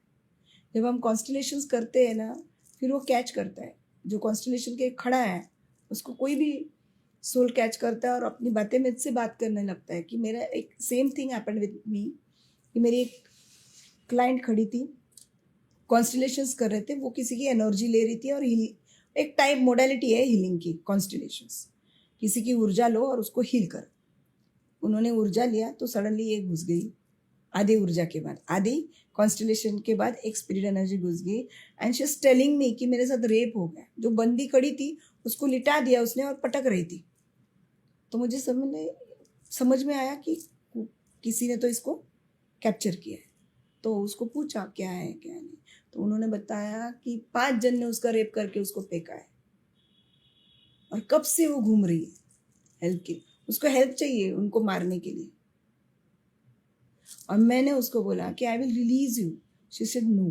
जब हम कॉन्स्टलेशंस करते हैं ना, फिर वो कैच करता है, जो कॉन्स्टलेशन के खड़ा है उसको कोई भी सोल कैच करता है, और अपनी बातें मुझसे बात करने लगता है। कि मेरा एक same thing happened with me, कि मेरी एक क्लाइंट खड़ी थी, कॉन्स्टलेशंस कर रहे थे, वो किसी की एनर्जी ले रही थी, और एक टाइप मोडालिटी है हीलिंग की कॉन्स्टलेशंस, किसी की ऊर्जा लो और उसको हील करो। उन्होंने ऊर्जा लिया तो सडनली ये घुस गई, आधी ऊर्जा के बाद, आधी कॉन्स्टलेशन के बाद एक स्पिरिट एनर्जी घुस गई। And she is telling me कि मेरे साथ रेप हो गया। जो बंदी खड़ी थी उसको लिटा दिया उसने, और पटक रही थी। तो मुझे समझ में आया कि किसी ने तो इसको कैप्चर किया है। तो उसको पूछा क्या है क्या नहीं, तो उन्होंने बताया कि 5 जन ने उसका रेप करके उसको फेंका है, और कब से वो घूम रही है हेल्प के, उसको हेल्प चाहिए उनको मारने के लिए। और मैंने उसको बोला कि I will release you. She said no.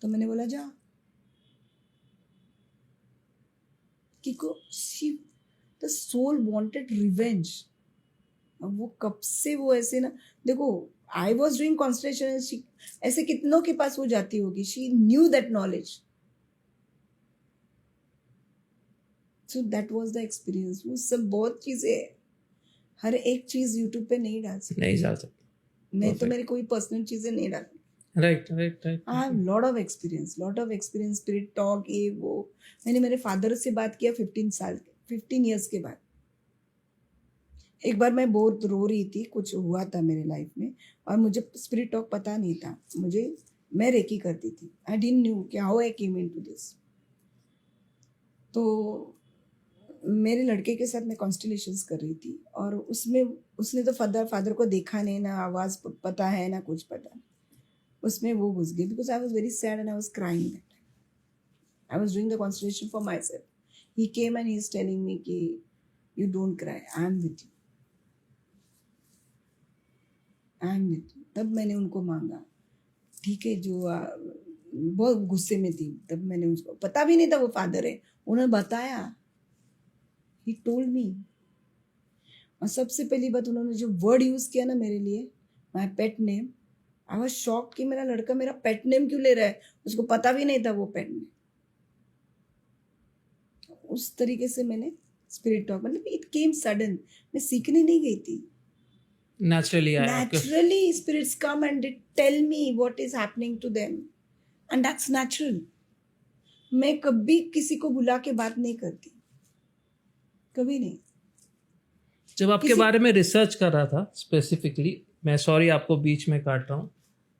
तो मैंने बोला जा, कि she, the soul wanted revenge. अब वो कब से वो ऐसे ना, देखो आई वॉज डूइंग कॉन्स्टलेशन, ऐसे कितनों के पास वो जाती होगी, she knew that knowledge. So that was the experience. वो सब बहुत चीजें, हर एक चीज यूट्यूब पे नहीं डाल सकती, नहीं जा सकते। मैं तो मेरी कोई पर्सनल चीजें नहीं डाल। Right right right. I have lot of experience, spirit talk, ये वो। मैंने मेरे फादर से बात किया 15 ईयर्स के बाद। एक बार मैं बहुत रो रही थी, कुछ हुआ था मेरे लाइफ में, और मुझे स्पिरिट टॉक पता नहीं था। मैं रेकी करती थी, आई डिडंट न्यू कि how I came into this. तो मेरे लड़के के साथ मैं कॉन्स्टलेशंस कर रही थी, और उसमें उसने तो फादर को देखा नहीं, ना आवाज़ पता है ना कुछ पता। उसमें वो घुस गई, because I was very sad and I was crying that time. I was doing the constellation for my self. He came and he is telling me कि you don't cry, I am with you, I am with you. तब मैंने उनको मांगा, ठीक है, जो बहुत गुस्से में थी, तब मैंने उसको, पता भी नहीं था वो फादर है, उन्होंने बताया, ही टोल्ड मी। और सबसे पहली बात, उन्होंने जो वर्ड यूज किया ना मेरे लिए, my pet name, I was shock कि मेरा लड़का मेरा पेट नेम क्यों ले रहा है, उसको पता भी नहीं था वो पेट नेम। उस तरीके से मैंने स्पिरिट टॉक, मतलब इट केम सडन, मैं सीखने नहीं गई थी, नेचुरली आया। naturally spirits come and they tell me what is happening to them, and that's natural. मैं कभी किसी को बुला के बात नहीं करती, कभी नहीं। जब आपके बारे में रिसर्च कर रहा था स्पेसिफिकली, मैं सॉरी आपको बीच में काट रहा हूँ,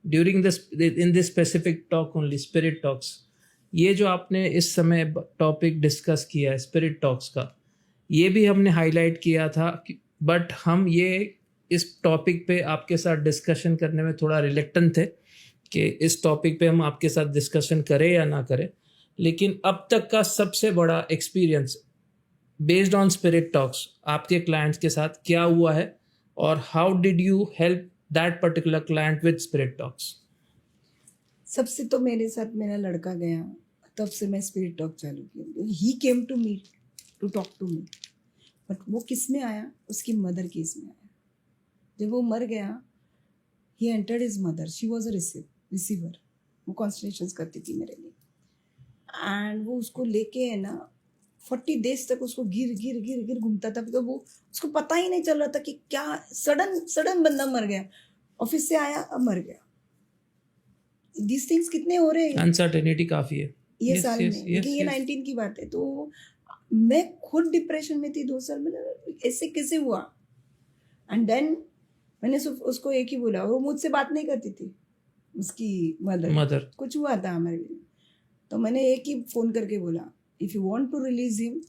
during this in this specific talk only, spirit talks, ये जो आपने इस समय टॉपिक डिस्कस किया है स्पिरिट टॉक्स का, ये भी हमने हाईलाइट किया था, बट हम ये इस टॉपिक पे आपके साथ डिस्कशन करने में थोड़ा रिलेक्टेंट थे कि इस टॉपिक पे हम आपके साथ डिस्कशन करें या ना करें। लेकिन अब तक का सबसे बड़ा experience based on spirit talks आपके क्लाइंट्स के साथ क्या हुआ है, और how did you help that particular client with spirit talks? सबसे तो मेरे साथ मेरा लड़का गया, तब से मैं स्पिरिट टॉक चालू किया। He came to me to talk to me, but वो किस में आया, उसकी मदर केस में आया। जब वो मर गया, he entered his mother, she was a receiver, वो कॉन्स्टलेशंस करती थी मेरे लिए। एंड वो उसको लेके है ना 40 डेज तक उसको गिर घूमता था, बिकॉज वो उसको पता ही नहीं चल रहा था कि क्या, सडन बंदा मर गया। ऑफिस से आया अब मर गया। दिस थिंग्स कितने हो रहे हैं अनसर्टेनिटी काफी है ये Yes, साल yes, में, yes, लेकिन ये yes. 19 की बात है। तो मैं खुद डिप्रेशन में थी 2 साल में, ऐसे कैसे हुआ। एंड देन मैंने सिर्फ उसको एक ही बोला, वो मुझसे बात नहीं करती थी, उसकी मदर कुछ हुआ था हमारे लिए। तो मैंने एक ही फोन करके बोला, if you want to release him,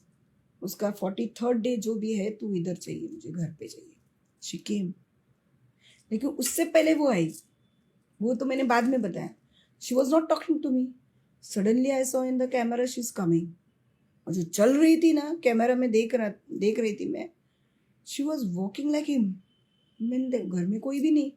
उसका 43rd डे जो भी है, तू इधर चाहिए, मुझे घर पे चाहिए। शी केम, लेकिन उससे पहले वो आई, वो तो मैंने बाद में बताया। She was not talking to me, suddenly I saw in the camera she is coming, और जो चल रही थी ना कैमरा में देख रही थी मैं, she was walking like him. मैंने घर में कोई भी नहीं,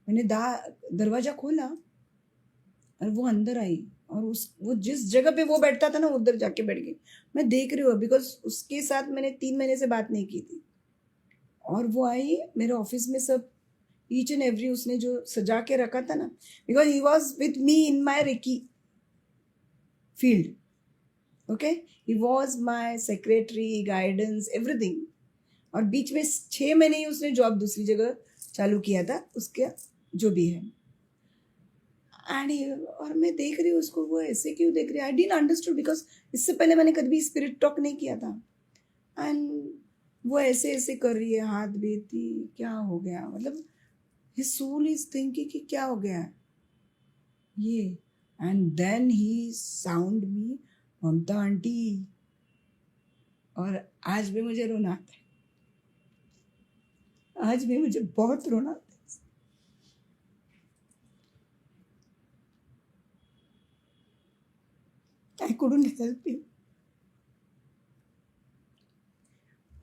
मैंने दरवाजा खोला और वो अंदर आई, और वो जिस जगह पे वो बैठता था ना उधर जाके बैठ गई। मैं देख रही हूँ बिकॉज उसके साथ मैंने 3 महीने से बात नहीं की थी। और वो आई मेरे ऑफिस में, सब ईच एंड एवरी उसने जो सजा के रखा था ना, because he was with me in my Reiki field, okay, he was my secretary, guidance, everything. और बीच में 6 महीने ही उसने जॉब दूसरी जगह चालू किया था, उसके जो भी है। और मैं देख रही हूँ उसको, वो ऐसे क्यों देख रही है, आई डिडंट अंडरस्टूड, बिकॉज इससे पहले मैंने कभी स्पिरिट टॉक नहीं किया था। एंड वो ऐसे ऐसे कर रही है, हाथ बेचती, क्या हो गया, मतलब his soul is thinking कि क्या हो गया ये। And then he sound me Mamta aunty, और आज भी मुझे रोना आता है, आज भी मुझे बहुत रोना आता है। I couldn't help him.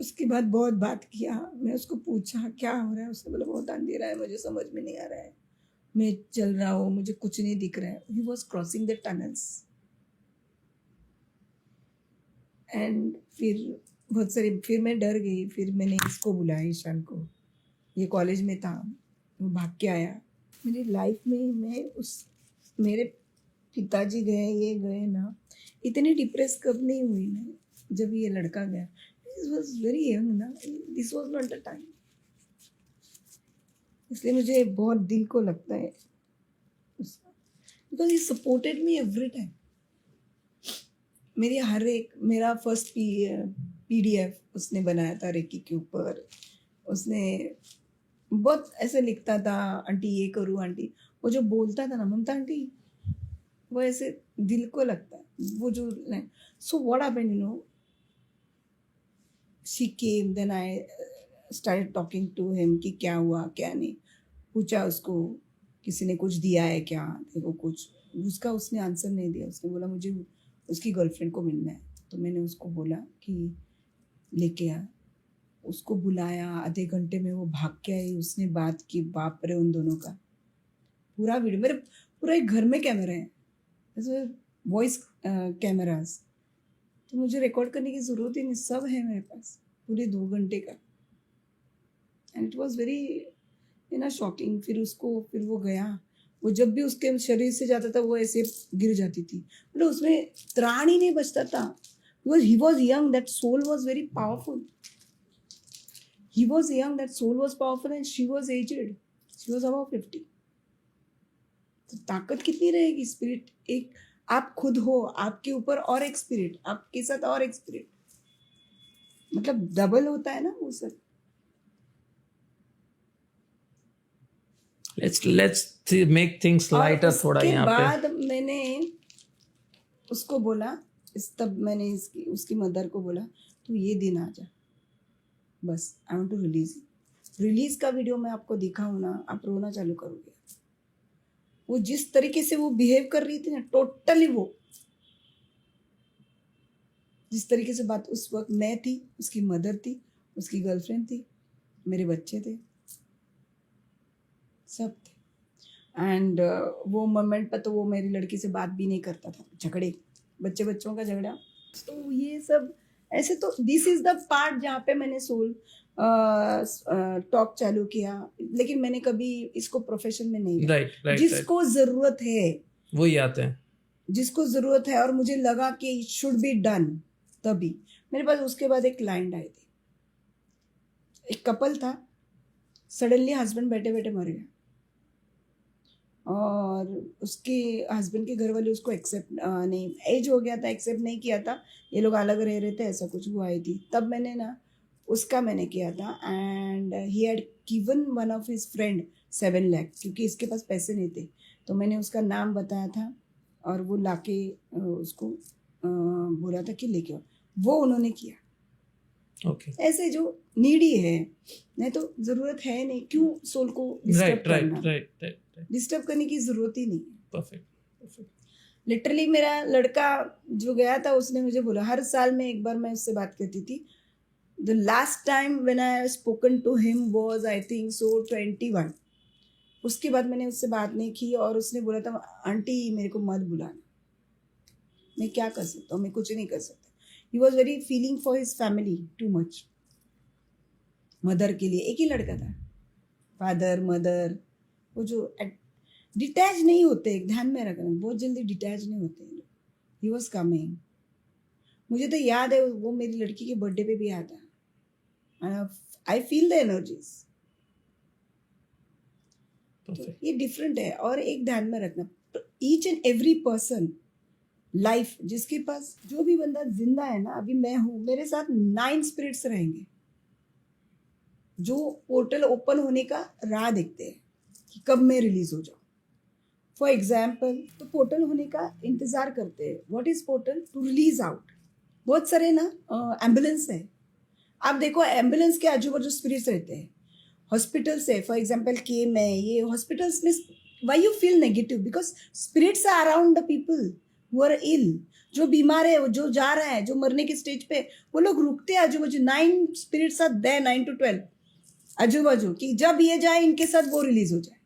उसके बाद बहुत बात किया, मैं उसको पूछा क्या हो रहा है, उसने बोला बहुत अंधेरा है, मुझे समझ में नहीं आ रहा है, मैं चल रहा हूँ, मुझे कुछ नहीं दिख रहा है। He was crossing the tunnels. And फिर मैं डर गई, फिर मैंने इसको बुलाया, ईशान को, ये कॉलेज में था, वो भाग के आया। मेरी लाइफ में मेरे पिताजी गए, ये गए ना, इतनी डिप्रेस कब नहीं हुई मैं, जब ये लड़का गया। दिस वॉज वेरी यंग ना, this was not the time. इसलिए मुझे बहुत दिल को लगता है because he supported me every time. मेरा फर्स्ट PDF उसने बनाया था रेकी के ऊपर। उसने बहुत ऐसे लिखता था, आंटी ये करूँ आंटी, वो जो बोलता था ना ममता आंटी, वो ऐसे दिल को लगता है वो जो। So what happened, you know, she came, then I started talking to him कि क्या हुआ क्या नहीं, पूछा उसको किसी ने कुछ दिया है क्या, देखो कुछ, उसका उसने आंसर नहीं दिया। उसने बोला मुझे उसकी गर्लफ्रेंड को मिलना है। तो मैंने उसको बोला कि लेके आ, उसको बुलाया, आधे घंटे में वो भाग के आई, उसने बात की, बाप रे उन दोनों का पूरा वीडियो, मेरे पूरा एक घर में कैमरा है, जैसे वॉइस कैमराज, तो मुझे रिकॉर्ड करने की ज़रूरत ही नहीं, सब है मेरे पास, पूरे 2 घंटे का। And it was very shocking. फिर वो गया, वो जब भी उसके शरीर से जाता था वो ऐसे गिर जाती थी, मतलब उसमें त्राण ही नहीं बचता था, because he was young, that soul was very powerful. He was young, that soul was powerful, and she was aged. She was about 50. तो ताकत कितनी रहेगी स्पिरिट, एक आप खुद हो, आपके ऊपर और एक स्पिरिट, आपके साथ और एक स्पिरिट, मतलब डबल होता है ना वो सब। let's make things lighter थोड़ा यहाँ पे। बाद मैंने उसको बोला, तब मैंने उसकी मदर को बोला तू ये दिन आ जा, बस आई वांट टू रिलीज का वीडियो मैं आपको दिखाऊँ ना, आप रोना चालू करोगे। वो जिस तरीके से वो बिहेव कर रही थी ना, टोटली वो जिस तरीके से बात, उस वक्त मैं थी, उसकी मदर थी, उसकी गर्लफ्रेंड थी, मेरे बच्चे थे, सब थे। एंड वो मोमेंट पर तो वो मेरी लड़की से बात भी नहीं करता था, झगड़े, बच्चों का झगड़ा, तो ये सब ऐसे। तो दिस इज द पार्ट जहाँ पे मैंने सोल टॉक चालू किया, लेकिन मैंने कभी इसको प्रोफेशन में नहीं लिया। right, जिसको जरूरत है वही आते हैं, जिसको जरूरत है, और मुझे लगा कि इट शुड बी डन, तभी मेरे पास। उसके बाद एक क्लाइंट आई थी, एक कपल था, सडनली हस्बैंड बैठे बैठे मर गया, और उसके हस्बैंड के घर वाले उसको एक्सेप्ट नहीं, एज हो गया था, एक्सेप्ट नहीं किया था, ये लोग अलग रह रहे थे, ऐसा कुछ हुआ ही थी। तब मैंने ना उसका मैंने किया था and he had given one of his friend 7 lakh, क्योंकि इसके पास पैसे नहीं थे। तो मैंने उसका नाम बताया था और वो लाके उसको बोला था कि लेके आओ, वो उन्होंने किया। ओके, ऐसे जो नीडी है, नहीं तो ज़रूरत है नहीं, क्यों सोल को डिस्टर्ब राइट राइट करना, राइट राइट, डिस्टर्ब करने की ज़रूरत ही नहीं है। परफेक्ट परफेक्ट, लिटरली मेरा लड़का जो गया था उसने मुझे बोला, हर साल में एक बार मैं उससे बात करती थी। The last time when I spoken to him was I think so 21। उसके बाद मैंने उससे बात नहीं की और उसने बोला था, आंटी मेरे को मत बुलाना, मैं क्या कर सकता हूँ, मैं कुछ नहीं कर सकता। He was very feeling for his family too much, mother के लिए। एक ही लड़का था, फादर मदर, वो जो डिटैच नहीं होते, ध्यान में रखना, बहुत जल्दी डिटैच नहीं होते। ही वॉज कमिंग, मुझे तो याद है वो मेरी लड़की के बर्थडे पे भी आया था। आई फील द एनर्जीज। तो ये डिफरेंट है। और एक ध्यान में रखना, each and every person life, जिसके पास जो भी बंदा जिंदा है ना, अभी मैं हूं, मेरे साथ 9 स्पिरिट्स रहेंगे जो पोर्टल ओपन होने का राह देखते हैं कि कब मैं रिलीज हो जाऊं। फॉर एग्जाम्पल, तो पोर्टल होने का इंतजार करते हैं। What is portal? To release out. बहुत सारे ना एम्बुलेंस है, आप देखो एम्बुलेंस के आजू बाजू स्पिरिट्स रहते हैं। हॉस्पिटल्स है, फॉर एग्जाम्पल के में ये हॉस्पिटल्स में, why you feel negative? Because spirits are around the people who are ill. जो बीमार है, जो जा रहा है, जो मरने के स्टेज पे, वो लोग रुकते हैं आजू बाजू। 9 स्पिरिट्स आर देयर, 9 to 12 आजू बाजू, कि जब ये जाए इनके साथ वो रिलीज हो जाए।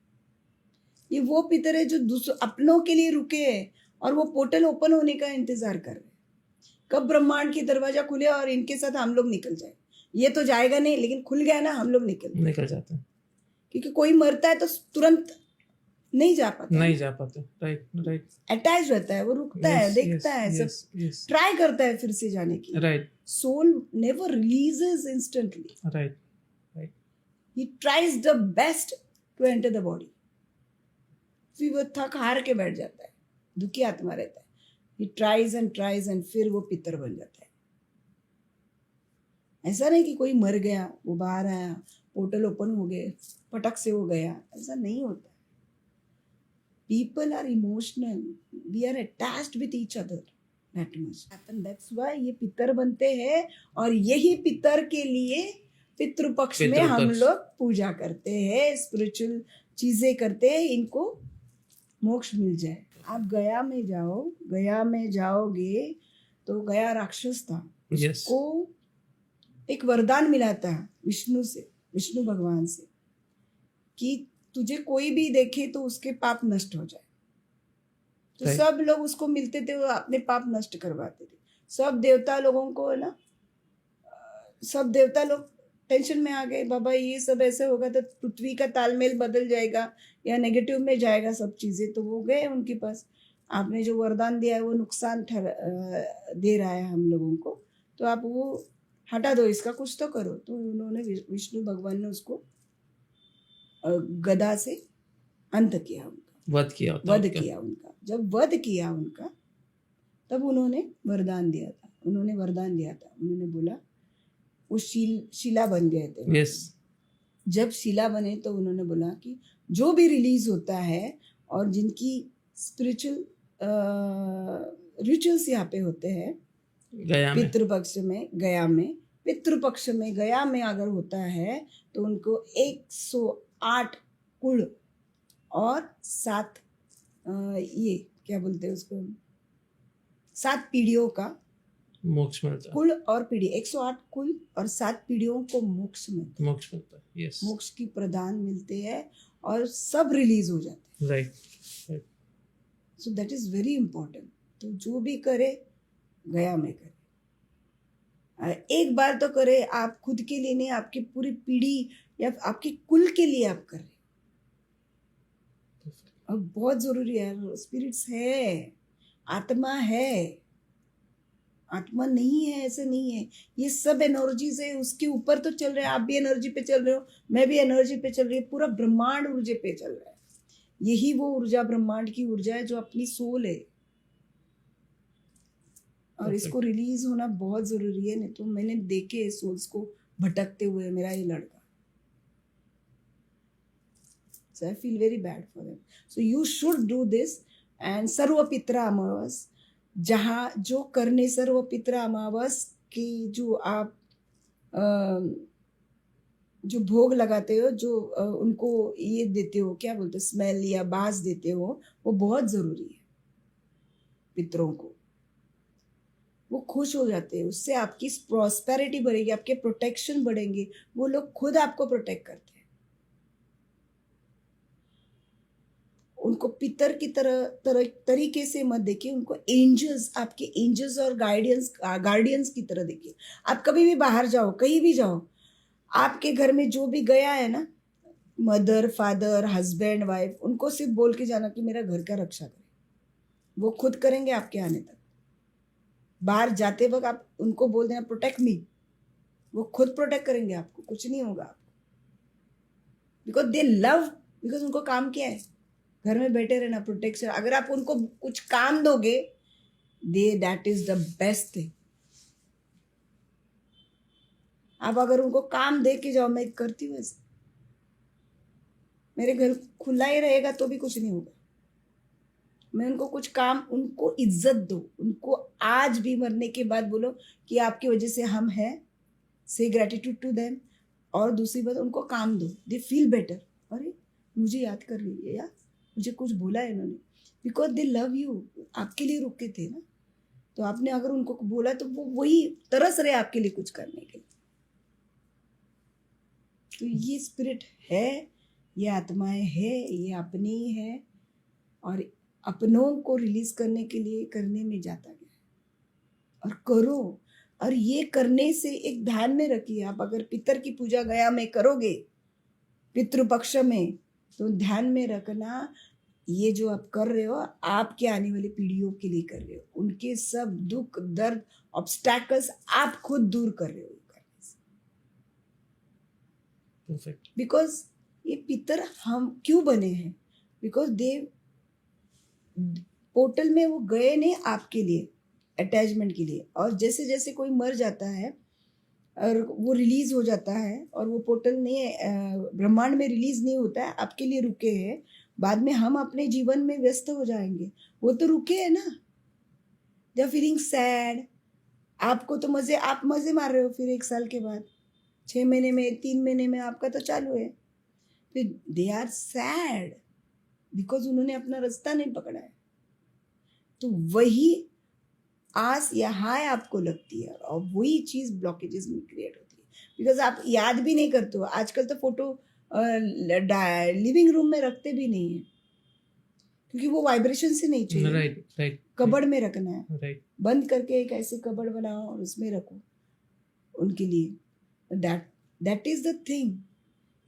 ये वो पितर है जो अपनों के लिए रुके हैं और वो पोर्टल ओपन होने का इंतजार कर रहे हैं, कब ब्रह्मांड की दरवाजा खुले और इनके साथ हम लोग निकल जाए। ये तो जाएगा नहीं, लेकिन खुल गया ना, हम लोग निकल जाते हैं। क्योंकि कोई मरता है तो तुरंत नहीं जा पाता, राइट राइट, अटैच रहता है, वो रुकता है, देखता है, सब ट्राई करता है फिर से जाने की। Right, soul never releases instantly, right right, he tries the best to enter the body. फिर वो थक हार के बैठ जाता है, दुखी आत्मा रहता है। ही ट्राइज एंड फिर वो पितर बन जाता है। ऐसा नहीं कि कोई मर गया, वो बाहर आया, पोर्टल ओपन हो गए, पटक से वो गया, ऐसा नहीं होता। People are emotional, we are attached with each other, that much happen. That's why ये पितर बनते हैं। और यही पितर के लिए पितृपक्ष में हम लोग पूजा करते हैं, स्पिरिचुअल चीजें करते हैं, इनको मोक्ष मिल जाए। आप गया में जाओ, गया में जाओगे तो गया राक्षस था, उसको एक वरदान मिला था विष्णु से, विष्णु भगवान से, कि तुझे कोई भी देखे तो उसके पाप नष्ट हो जाए। तो सब लोग उसको मिलते थे, वो अपने पाप नष्ट करवाते थे। सब देवता लोगों को ना, सब देवता लोग टेंशन में आ गए, बाबा ये सब ऐसे होगा तो पृथ्वी का तालमेल बदल जाएगा या नेगेटिव में जाएगा सब चीजें। तो वो गए उनके पास, आपने जो वरदान दिया है वो नुकसान दे रहा है हम लोगों को, तो आप वो हटा दो, इसका कुछ तो करो। तो उन्होंने, विष्णु भगवान ने उसको गदा से अंत किया, उनका वध किया उनका। जब वध किया उनका, तब उन्होंने वरदान दिया था। उन्होंने बोला, वो शिला बन गए थे। जब शिला बने तो उन्होंने बोला कि जो भी रिलीज होता है और जिनकी स्पिरिचुअल रिचुअल्स यहाँ पे होते हैं पितृपक्ष में, गया में अगर होता है तो उनको 108 कुल और 7 ये क्या बोलते हैं उसको, 7 पीढ़ियों का मोक्ष मिलता है। कुल और पीढ़ी, 108 कुल और 7 पीढ़ियों को मोक्ष मिलता है। यस, मोक्ष की प्रदान मिलते हैं और सब रिलीज हो जाते हैं। Right, so that is very important. तो जो भी करे गया में करे, एक बार तो करे, आप खुद के लिए नहीं, आपकी पूरी पीढ़ी या आपके कुल के लिए आप कर रहे। अब बहुत जरूरी है, स्पिरिट्स है, आत्मा है, आत्मा नहीं है ऐसे नहीं है। ये सब एनर्जीज है, उसके ऊपर तो चल रहे हैं। आप भी एनर्जी पे चल रहे हो, मैं भी एनर्जी पे चल रही हूँ, पूरा ब्रह्मांड ऊर्जा पे चल रहा है। यही वो ऊर्जा, ब्रह्मांड की ऊर्जा है जो अपनी सोल है, और इसको रिलीज होना बहुत जरूरी है। नहीं तो मैंने देखे सोल्स को भटकते हुए, मेरा ये लड़का, so I feel very bad for them. So you should do this. And सर्वपित्रा अमावस, जहाँ जो करने सर्वपित्रा अमावस की जो आप जो भोग लगाते हो, जो उनको ये देते हो, क्या बोलते हो, स्मेल या बास देते हो, वो बहुत जरूरी है पितरों को। वो खुश हो जाते हैं, उससे आपकी प्रॉस्पेरिटी बढ़ेगी, आपके प्रोटेक्शन बढ़ेंगे, वो लोग खुद आपको प्रोटेक्ट करते हैं। उनको पितर की तरीके से मत देखिए, उनको एंजल्स, आपके एंजल्स और गार्डियंस की तरह देखिए। आप कभी भी बाहर जाओ, कहीं भी जाओ, आपके घर में जो भी गया है ना, मदर, फादर, हस्बैंड, वाइफ, उनको सिर्फ बोल के जाना कि मेरा घर का रक्षा करें, वो खुद करेंगे आपके आने तक। बाहर जाते वक्त आप उनको बोल देना प्रोटेक्ट मी, वो खुद प्रोटेक्ट करेंगे आपको, कुछ नहीं होगा आपको, बिकॉज दे लव, बिकॉज उनको काम क्या है, घर में बैठे रहना, प्रोटेक्शन। अगर आप उनको कुछ काम दोगे, that is the best thing. आप अगर उनको काम दे के जाओ, मैं करती हूँ ऐसे, मेरे घर खुला ही रहेगा तो भी कुछ नहीं होगा। मैं उनको कुछ काम, उनको इज्जत दो, उनको आज भी मरने के बाद बोलो कि आपकी वजह से हम हैं, से ग्रेटिट्यूड टू देम। और दूसरी बात, उनको काम दो, दे फील बेटर, अरे मुझे याद कर रही है यार, मुझे कुछ बोला है इन्होंने, बिकॉज दे लव यू, आपके लिए रुके थे ना, तो आपने अगर उनको बोला तो वो वही तरस रहे आपके लिए कुछ करने के लिए। तो ये स्पिरिट है, ये आत्माएं है, ये अपनी है, और अपनों को रिलीज करने के लिए करने में जाता गया है। और करो, और ये करने से एक ध्यान में रखिए, आप अगर पितर की पूजा गया में करोगे पितृपक्ष में, तो ध्यान में रखना, ये जो आप कर रहे हो, आपके आने वाली पीढ़ियों के लिए कर रहे हो, उनके सब दुख, दर्द, ऑब्स्टैकल्स आप खुद दूर कर रहे हो करने से। बिकॉज ये पितर हम क्यों बने हैं, बिकॉज दे पोर्टल में वो गए नहीं आपके लिए, अटैचमेंट के लिए। और जैसे जैसे कोई मर जाता है और वो रिलीज हो जाता है, और वो पोर्टल नहीं ब्रह्मांड में रिलीज नहीं होता है, आपके लिए रुके हैं, बाद में हम अपने जीवन में व्यस्त हो जाएंगे, वो तो रुके हैं ना, दे आर फीलिंग सैड। आपको तो मजे, आप मजे मार रहे हो, फिर 1 साल के बाद, 6 महीने में, 3 महीने में आपका तो चालू है, फिर दे आर सैड बिकॉज उन्होंने अपना रास्ता नहीं पकड़ा है। तो वही आस या हाय आपको लगती है, और वही चीज ब्लॉकेजेस में क्रिएट होती है, बिकॉज आप याद भी नहीं करते हो। आजकल तो फोटो लिविंग रूम में रखते भी नहीं है, क्योंकि वो वाइब्रेशन से नहीं चाहिए। राइट, कबड़ में रखना है, राइट, बंद करके एक ऐसे कबड़ बनाओ और उसमें रखो उनके लिए। दैट इज द थिंग,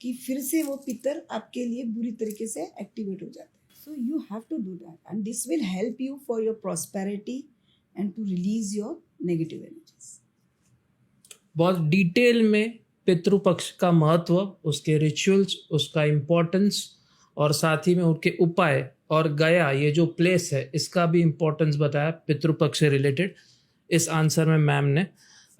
कि फिर से वो पितर आपके लिए बुरी तरीके से एक्टिवेट हो जाते हैं। So you have to do that, and this will help you for your prosperity and to release your negative energies. बहुत डिटेल में पितृपक्ष का महत्व, उसके रिचुअल्स, उसका इम्पोर्टेंस, और साथ ही में उनके उपाय, और गया ये जो प्लेस है इसका भी इम्पोर्टेंस बताया पितृपक्ष से रिलेटेड इस आंसर में मैम ने।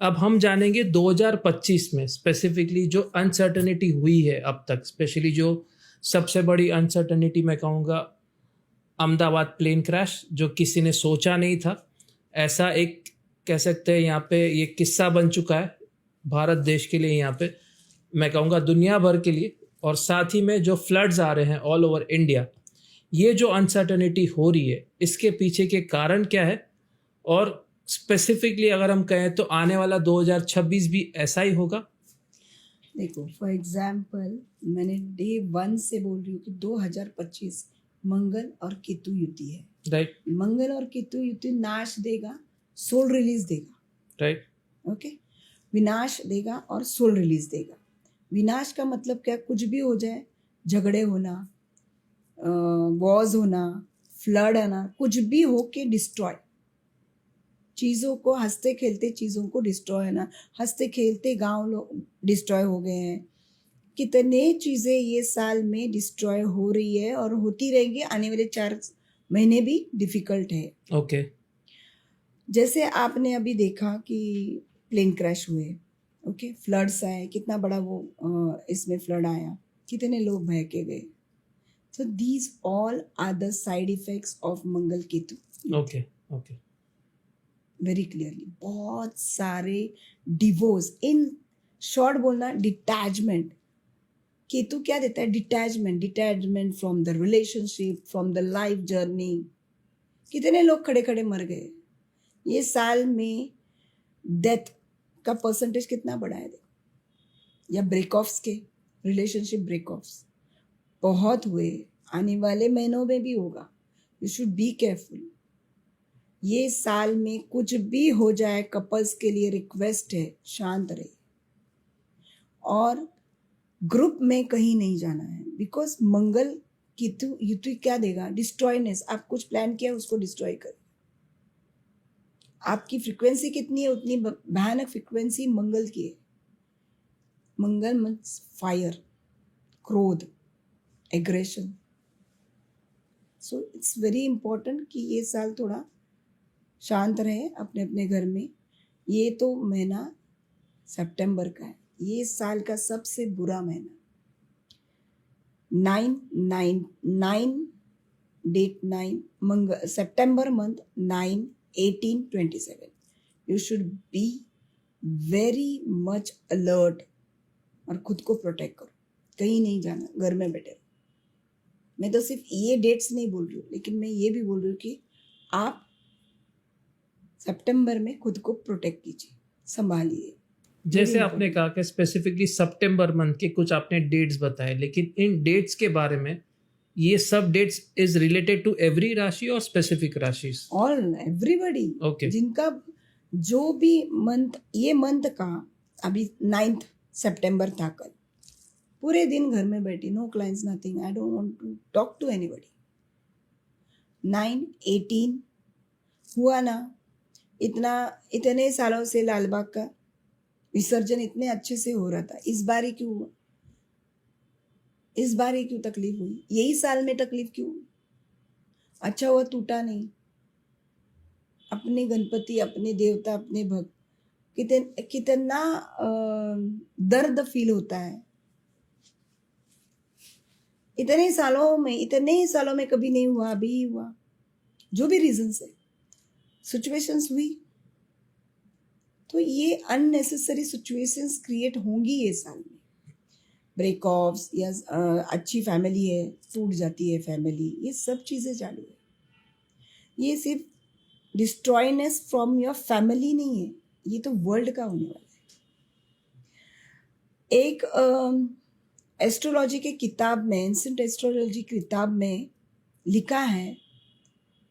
अब हम जानेंगे 2025 में स्पेसिफिकली जो अनसर्टनिटी हुई है अब तक, स्पेशली जो सबसे बड़ी अनसर्टनिटी मैं कहूँगा अहमदाबाद प्लेन क्रैश, जो किसी ने सोचा नहीं था। ऐसा एक कह सकते हैं यहाँ पे ये किस्सा बन चुका है भारत देश के लिए, यहाँ पे मैं कहूँगा दुनिया भर के लिए। और साथ ही में जो फ्लड्स आ रहे हैं ऑल ओवर इंडिया, ये जो अनसर्टनिटी हो रही है, इसके पीछे के कारण क्या है, और स्पेसिफिकली अगर हम कहें तो आने वाला 2026 भी ऐसा ही होगा। देखो, फॉर एग्जाम्पल, मैंने डे 1 से बोल रही हूँ कि 2025 मंगल और केतु युति है। राइट, मंगल और केतु युति नाश देगा, सोल रिलीज देगा। राइट, ओके, विनाश देगा और सोल रिलीज देगा। विनाश का मतलब क्या, कुछ भी हो जाए, झगड़े होना, वॉर्स होना, फ्लड आना, कुछ भी हो के डिस्ट्रॉय, चीज़ों को, हंसते खेलते चीज़ों को डिस्ट्रॉय होना। हंसते खेलते गांव लोग डिस्ट्रॉय हो गए हैं, कितने चीज़ें ये साल में डिस्ट्रॉय हो रही है और होती रहेंगी, आने वाले 4 महीने भी डिफ़िकल्ट है। ओके। जैसे आपने अभी देखा कि प्लेन क्रैश हुए, ओके, फ्लड्स आए, कितना बड़ा वो इसमें फ्लड आया, कितने लोग बह के गए। So these all are the side effects of Mangal Ketu. Okay. Okay. Very clearly बहुत सारे डिवोर्स, इन शॉर्ट बोलना डिटैचमेंट। केतु क्या देता है? Detachment, detachment from the relationship, from the life journey. कितने लोग खड़े खड़े मर गए ये साल में। डेथ का परसेंटेज कितना बढ़ा है देखो, या ब्रेक ऑफ्स के, रिलेशनशिप ब्रेक ऑफ्स बहुत हुए, आने वाले महीनों में भी होगा। You should be careful. ये साल में कुछ भी हो जाए, कपल्स के लिए रिक्वेस्ट है, शांत रहे और ग्रुप में कहीं नहीं जाना है, बिकॉज मंगल केतु युति क्या देगा? डिस्ट्रॉयनेस। आप कुछ प्लान किया उसको डिस्ट्रॉय कर। आपकी फ्रीक्वेंसी कितनी है, उतनी भयानक फ्रीक्वेंसी मंगल की है। मंगल मीन्स फायर, क्रोध, aggression. So it's very important कि ये साल थोड़ा शांत रहे अपने अपने घर में। ये तो महीना सितंबर का है, ये साल का सबसे बुरा महीना। 9 डेट 9 मंगल, सितंबर month 9, 18, 27। You should be very much alert और खुद को प्रोटेक्ट करो। कहीं नहीं जाना, घर में बैठे रहो। मैं तो सिर्फ ये डेट्स नहीं बोल रही हूँ, लेकिन मैं ये भी बोल रही हूँ कि आप सितंबर में खुद को प्रोटेक्ट कीजिए, संभालिए। जैसे आपने कहा कि स्पेसिफिकली सितंबर मंथ के कुछ आपने डेट्स बताए, लेकिन इन डेट्स के बारे में, ये सब dates is related to every rashi और specific rashi? All everybody, Okay. जिनका जो भी मंथ, ये मंथ का अभी 9 सितंबर था कल, पूरे दिन घर में बैठी, no clients, nothing, I don't want to talk to anybody. 9, 18 हुआ ना, इतने सालों से लालबाग का विसर्जन इतने अच्छे से हो रहा था, इस बार ही क्यों हुआ? इस बार ही क्यों तकलीफ हुई? यही साल में तकलीफ क्यों हुई? अच्छा हुआ टूटा नहीं। अपने गणपति, अपने देवता, अपने भक्त, कितना दर्द फील होता है। इतने सालों में कभी नहीं हुआ, अभी ही हुआ। जो भी रीजन से सिचुएशंस हुई, तो ये अननेसेसरी सिचुएशंस क्रिएट होंगी ये साल में। ब्रेक ऑफ्स या अच्छी फैमिली है, टूट जाती है फैमिली, ये सब चीज़ें चालू है। ये सिर्फ डिस्ट्रॉयनेस फ्रॉम योर फैमिली नहीं है, ये तो वर्ल्ड का होने वाला है। एक एस्ट्रोलॉजी के किताब में, एंशिएंट एस्ट्रोलॉजी किताब में लिखा है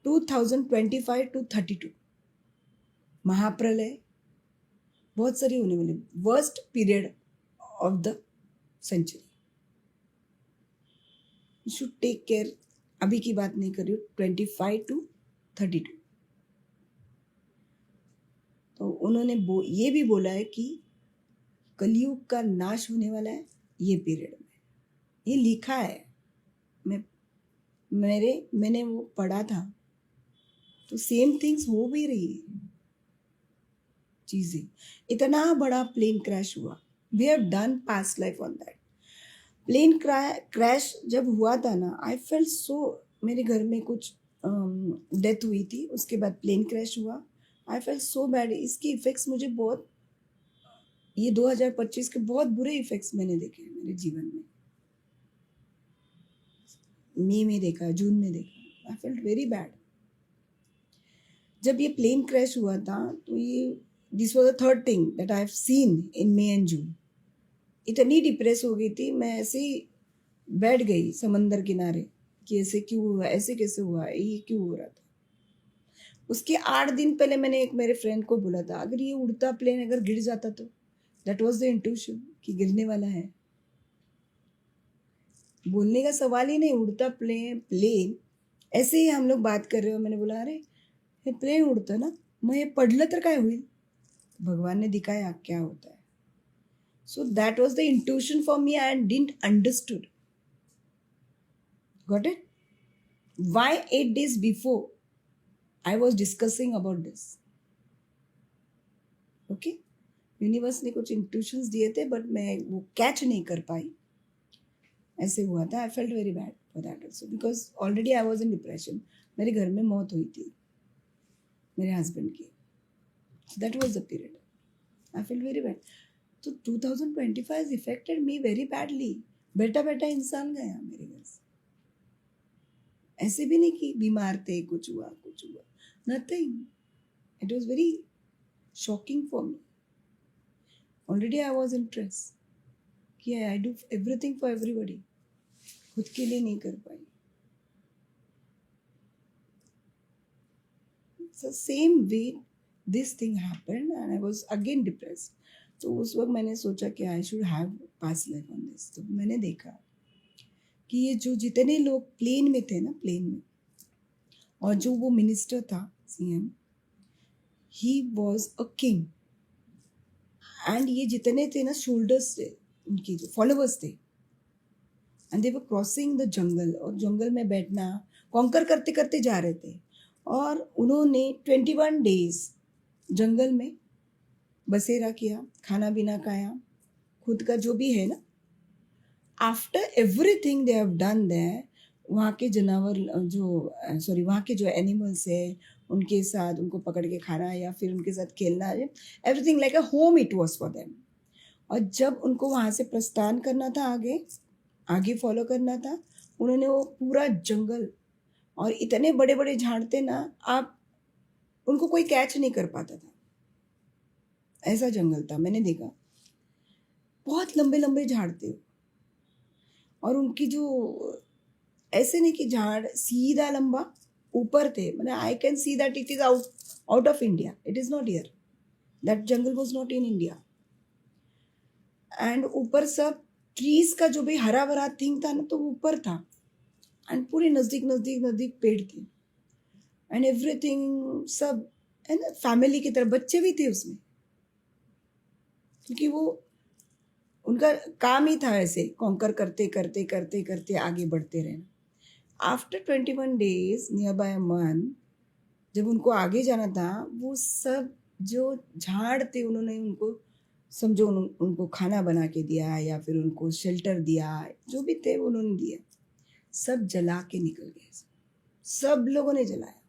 2025 to 32 महाप्रलय बहुत सारी होने वाली, worst period of the century. You should take care. अभी की बात नहीं कर रही हूँ, 25 to 32। तो उन्होंने ये भी बोला है कि कलयुग का नाश होने वाला है ये पीरियड में। ये लिखा है, मैंने वो पढ़ा था, तो सेम थिंग्स हो भी रही है चीज़ें। इतना बड़ा प्लेन क्रैश हुआ, we have done past life on that. Plane crash जब हुआ था ना, आई फेल्ट सो, मेरे घर में कुछ डेथ हुई थी, उसके बाद प्लेन क्रैश हुआ, आई फेल्ट सो बैड। इसके इफ़ेक्ट्स मुझे बहुत, ये 2025 के बहुत बुरे इफ़ेक्ट्स मैंने देखे हैं मेरे जीवन में। मई में देखा, जून में देखा, आई फेल्ट वेरी बैड। जब ये प्लेन क्रैश हुआ था, तो ये this was the third thing that I have seen in may and June. इतनी डिप्रेस हो गई थी मैं, ऐसे ही बैठ गई समंदर किनारे कि ऐसे क्यों हुआ, ऐसे कैसे हुआ, ये क्यों हो रहा था। उसके 8 दिन पहले मैंने एक मेरे फ्रेंड को बोला था, अगर ये उड़ता प्लेन अगर गिर जाता तो, दैट वॉज द इंट्यूशन कि गिरने वाला है। बोलने का सवाल ही नहीं, उड़ता प्लेन ऐसे ही हम लोग बात कर रहे हो, मैंने बोला अरे हे प्लेन उड़तं ना, मग हे पडलं तर काय होईल? भगवान ने दिखाया क्या होता है। So that was the intuition for me. I didn't understood. Got it? Why 8 days before I was discussing about this? Okay? Universe ने कुछ इंट्यूशंस दिए थे बट मैं वो कैच नहीं कर पाई. ऐसे हुआ था. आई felt very bad for that also because already I was in depression. मेरे घर में मौत हुई थी मेरे हस्बैंड की. That was the period. I felt very bad. तो 2025 इफेक्टेड मी वेरी बैडली. बेटा बेटा इंसान गया मेरे घर से. ऐसे भी नहीं कि बीमार थे, कुछ हुआ nothing. It was very shocking for me. Already I was in stress कि I do everything for everybody. खुद के लिए नहीं कर पाई. So same way this thing happened and I was again depressed. तो उस वक्त मैंने सोचा कि I should have pass life on this. तो मैंने देखा कि ये जो जितने लोग प्लेन में थे ना, प्लेन में, और जो वो मिनिस्टर था CM, he was a king. And ये जितने थे ना शोल्डर्स थे उनकी, जो फॉलोअर्स थे, and they were crossing the jungle. और जंगल में बैठना, कॉन्कर करते करते जा रहे थे. और उन्होंने 21 डेज जंगल में बसेरा किया, खाना पीना खाया, खुद का जो भी है ना. After everything they have done there, वहाँ के जानवर वहाँ के जो एनिमल्स है उनके साथ उनको पकड़ के खाना या फिर उनके साथ खेलना, everything like a home it was for them. और जब उनको वहाँ से प्रस्थान करना था, आगे फॉलो करना था, उन्होंने वो पूरा जंगल, और इतने बड़े बड़े झाड़ थे ना, आप उनको कोई कैच नहीं कर पाता था. ऐसा जंगल था. मैंने देखा बहुत लंबे लंबे झाड़ थे. और उनकी जो ऐसे नहीं कि झाड़ सीधा लंबा ऊपर थे. मैंने I can see that it is out of India. It is not here. That jungle was not in India. And ऊपर सब ट्रीज का जो भी हरा भरा थिंग था ना, तो ऊपर था. एंड पूरे नज़दीक नज़दीक नज़दीक पेड़ थे. एंड एवरीथिंग सब है ना, फैमिली की तरह. बच्चे भी थे उसमें, क्योंकि वो उनका काम ही था ऐसे कॉन्कर करते करते करते करते आगे बढ़ते रहना. After 21 days, near by a month, जब उनको आगे जाना था, वो सब जो झाड़ थे उन्होंने उनको समझो उनको खाना बना के दिया या फिर उनको शेल्टर दिया, जो भी थे उन्होंने दिया. सब जला के निकल गए. सब लोगों ने जलाया.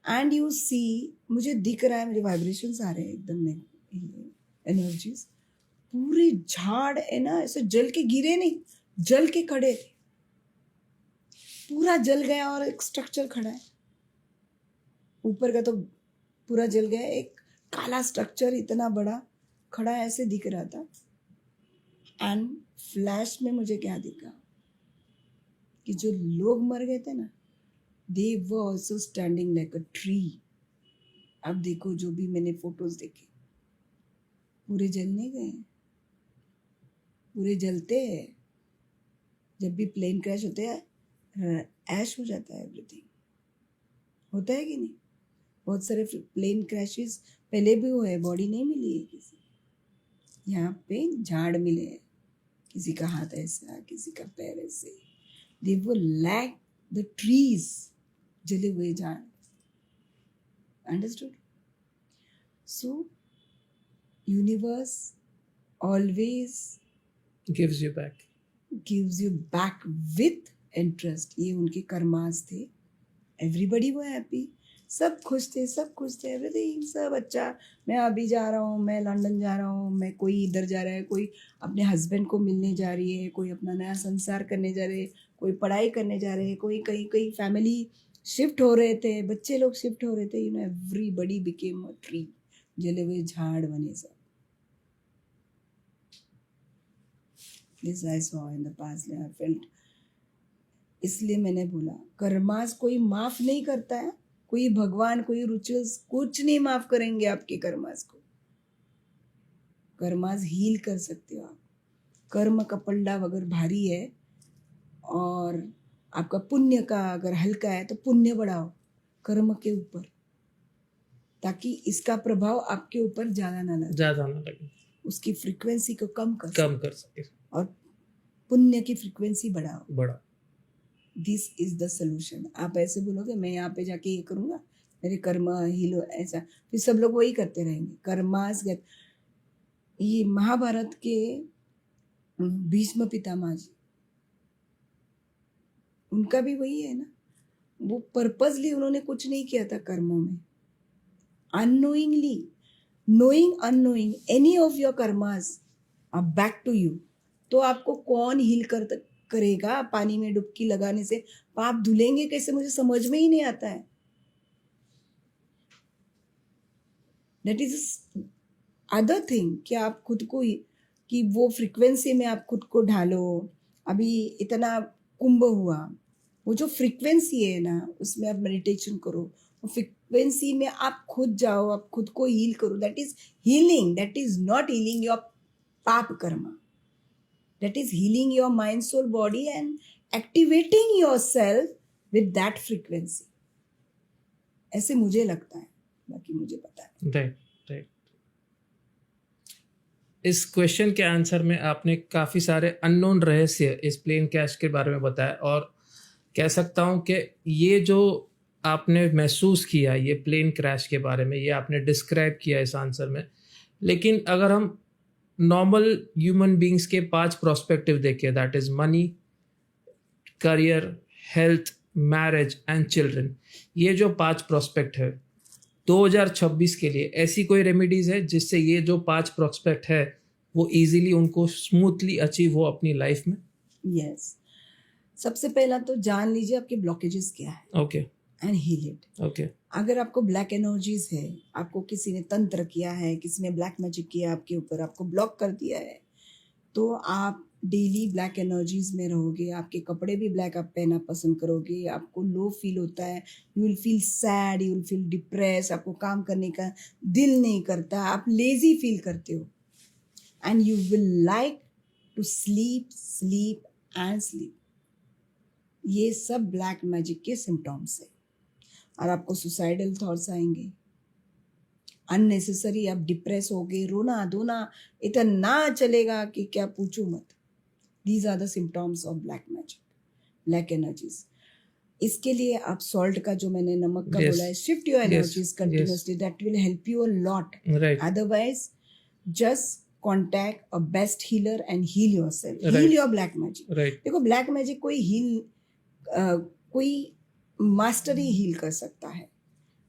एंड यू सी, मुझे दिख रहा है, मेरे वाइब्रेशंस आ रहे हैं एकदम, एनर्जीज. पूरे झाड़ है ना, ऐसे जल के गिरे नहीं, जल के खड़े थे. पूरा जल गया और एक स्ट्रक्चर खड़ा है. ऊपर का तो पूरा जल गया. एक काला स्ट्रक्चर इतना बड़ा खड़ा ऐसे दिख रहा था. एंड फ्लैश में मुझे क्या दिखा कि जो लोग मर गए थे ना, they were also standing like a tree. अब देखो, जो भी मैंने फोटोज देखे, पूरे जल नहीं गए. पूरे जलते हैं. जब भी प्लेन क्रैश होते हैं, ऐश हो जाता है एवरीथिंग. होता है कि नहीं? बहुत सारे प्लेन क्रैशेस पहले भी हुए, बॉडी नहीं मिली है किसी. यहाँ पे झाड़ मिले हैं, किसी का हाथ ऐसा, किसी का पैर ऐसे. दे वो लैक द ट्रीज, जले हुए झाड़. Understood? So universe always gives you back. gives you back with interest. ये उनके कर्मास थे. एवरीबडी वो हैप्पी. सब खुश थे, सब खुश थे, एवरीथिंग सब अच्छा. मैं अभी जा रहा हूँ, मैं लंदन जा रहा हूँ, मैं कोई इधर जा रहा है, कोई अपने हस्बैंड को मिलने जा रही है, कोई अपना नया संसार करने जा रहे, कोई पढ़ाई करने जा रहे, कोई कहीं कहीं फैमिली शिफ्ट हो रहे थे, बच्चे लोग शिफ्ट हो रहे थे. You know, everybody became a tree. जले हुए झाड़ बने सब. This I saw in the past. I felt. इसलिए मैंने बोला, कर्मास कोई माफ नहीं करता है. कोई भगवान, कोई रिचुअल्स कुछ नहीं माफ करेंगे आपके कर्मास को. कर्मास हील कर सकते हो आप. कर्म का पल्ला अगर भारी है और आपका पुण्य का अगर हल्का है, तो पुण्य बढ़ाओ कर्म के ऊपर. ताकि इसका प्रभाव आपके ऊपर ज्यादा ना लगे, ज्यादा ना लगे, उसकी फ्रीक्वेंसी को कम कर सके और पुण्य की फ्रीक्वेंसी बढ़ाओ। बड़ा। This is the solution. आप ऐसे बोलोगे मैं यहाँ पे जाके ये करूँगा, मेरे कर्मा हीलो, ऐसा फिर सब लोग वही करते रहेंगे। कर्मास गत, ये महाभारत के भीष्म पितामह जी, उनका भी वही है ना, वो पर्पसली उन्होंने कुछ नहीं किया था कर्मों में, unknowingly, knowing unknowing any of your karmas are back to you. तो आपको कौन हील करेगा? पानी में डुबकी लगाने से पाप धुलेंगे कैसे? मुझे समझ में ही नहीं आता है। दैट इज अदर थिंग कि आप खुद को कि वो फ्रीक्वेंसी में आप खुद को ढालो। अभी इतना कुंभ हुआ, वो जो फ्रीक्वेंसी है ना, उसमें आप मेडिटेशन करो, वो फ्रीक्वेंसी में आप खुद जाओ, आप खुद को हील करो। That is healing, that is not healing your paap karma, that is healing your mind soul body and activating your self with that frequency. ऐसे मुझे लगता है, बाकी मुझे पता है। Right right. इस क्वेश्चन के आंसर में आपने काफ़ी सारे अननोन रहस्य इस प्लेन क्रैश के बारे में बताया, और कह सकता हूँ कि ये जो आपने महसूस किया ये प्लेन क्रैश के बारे में, ये आपने डिस्क्राइब किया इस आंसर में। लेकिन अगर हम नॉर्मल ह्यूमन बींग्स के 5 प्रोस्पेक्टिव देखें, that is money, career, health, marriage and children, ये जो 5 प्रोस्पेक्ट है 2026 के लिए, ऐसी कोई रेमेडीज है जिससे ये जो 5 प्रोस्पेक्ट है वो इजीली उनको स्मूथली अचीव हो अपनी लाइफ में? यस, सबसे पहला तो जान लीजिए आपके ब्लॉकेजेस क्या है। Okay and heal it. Okay. अगर आपको ब्लैक एनर्जीज है, आपको किसी ने तंत्र किया है, किसी ने ब्लैक मैजिक किया आपके ऊपर, आपको ब्लॉक कर दिया है, तो आप डेली ब्लैक एनर्जीज में रहोगे, आपके कपड़े भी ब्लैक आप पहनना पसंद करोगे, आपको लो फील होता है, you will feel sad, you will feel depress, आपको काम करने का दिल नहीं करता, आप लेजी फील करते हो, and you will like to sleep sleep and sleep. ये सब ब्लैक मैजिक के सिम्टम्स है। और आपको सुसाइडल थॉट्स आएंगे, अननेसेसरी आप डिप्रेस होगे, रोना धोना इतना चलेगा कि क्या पूछो मत। These are the symptoms of black magic, black energies. इसके लिए आप सॉल्ट का जो मैंने नमक का बोला है, shift your energies continuously, that will help you a lot. Otherwise just contact a best healer and heal yourself, heal your black magic. देखो ब्लैक मैजिक कोई मास्टर ही हील कर सकता है,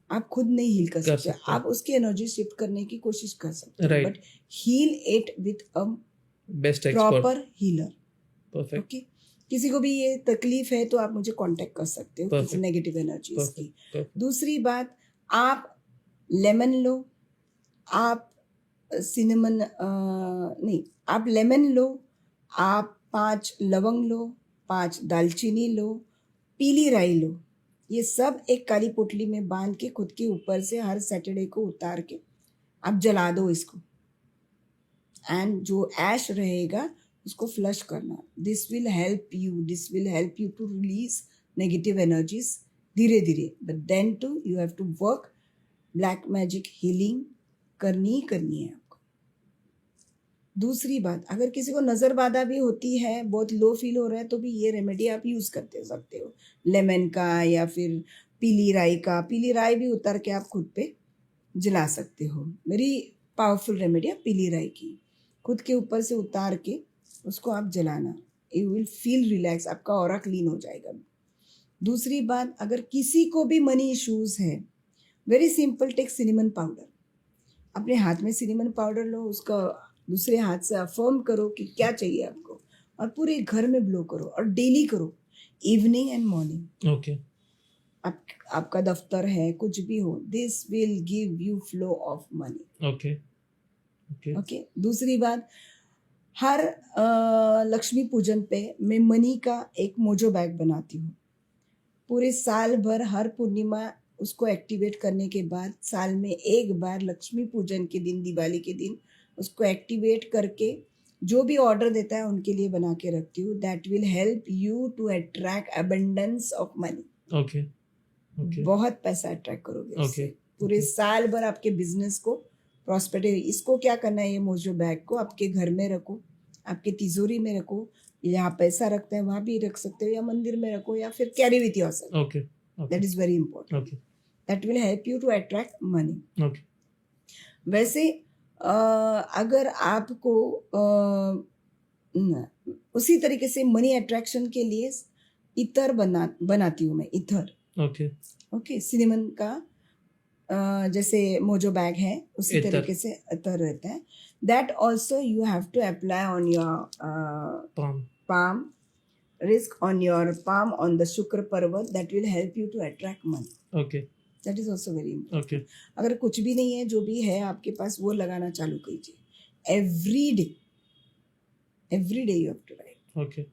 आप खुद नहीं हील कर सकते। आप उसकी एनर्जी शिफ्ट करने की कोशिश कर सकते हो, but heal it with a best proper healer. Perfect. Okay, किसी को भी ये तकलीफ है तो आप मुझे कांटेक्ट कर सकते हो किसी नेगेटिव एनर्जीज की। दूसरी बात, आप लेमन लो, आप सिनेमन नहीं, आप लेमन लो, आप 5 लवंग लो, 5 दालचीनी लो, पीली राई लो, ये सब एक काली पोटली में बांध के खुद के ऊपर से हर सैटरडे को उतार के आप जला दो इसको, एंड जो ऐश रहेगा उसको फ्लश करना। This will help you to release negative energies धीरे धीरे, but then too you have to work. Black magic healing करनी है आपको। दूसरी बात, अगर किसी को नज़र बाधा भी होती है, बहुत लो फील हो रहा है, तो भी ये रेमेडी आप यूज़ करते सकते हो, लेमन का या फिर पीली राई का। पीली राई भी उतार के आप खुद पे जला सकते हो। वेरी पावरफुल रेमेडी है पीली राई की। खुद के ऊपर से उतार के उसको आप जलाना, यू विल फील रिलैक्स, आपका ऑरा क्लीन हो जाएगा। दूसरी बात, अगर किसी को भी मनी इश्यूज़ है, very simple, take cinnamon powder. अपने हाथ में सिनेमन पाउडर लो, उसका दूसरे हाथ से अफर्म करो कि क्या चाहिए आपको, और पूरे घर में ब्लो करो, और डेली करो, इवनिंग एंड मॉर्निंग। ओके। आपका दफ्तर है, कुछ भी हो, this will give you flow of money. Okay okay okay. दूसरी बात, हर लक्ष्मी पूजन पे मैं मनी का एक मोजो बैग बनाती हूँ। पूरे साल भर हर पूर्णिमा उसको एक्टिवेट करने के बाद साल में एक बार लक्ष्मी पूजन के दिन, दिवाली के दिन उसको एक्टिवेट करके जो भी ऑर्डर देता है उनके लिए बना के रखती हूँ। That will help you to attract abundance of money. Okay okay. बहुत पैसा अट्रैक्ट करोगे ओके। पूरे साल भर आपके बिजनेस को प्रॉस्पेरिटी। इसको क्या करना है, ये मोजो बैग को आपके घर में रखो, आपके तिजोरी में रखो, यहाँ पैसा रखते हैं वहाँ भी रख सकते हो, या मंदिर में रखो, या फिर carry with yourself. Okay that is very important. Okay that will help you to attract money. Okay वैसे अगर आपको उसी तरीके से मनी अट्रैक्शन के लिए इतर बनाती हूँ मैं, इथर। ओके ओके, सिनेमन का जैसे मोजो बैग है उसी इतर। तरीके से इतर रहता है। That also you have to apply on your palm palm, risk on your palm on the Shukra Parvat. That will help you to attract money. Okay That is also very important. Okay अगर कुछ भी नहीं है, जो भी है आपके पास वो लगाना चालू कीजिए। every day you have to write. Okay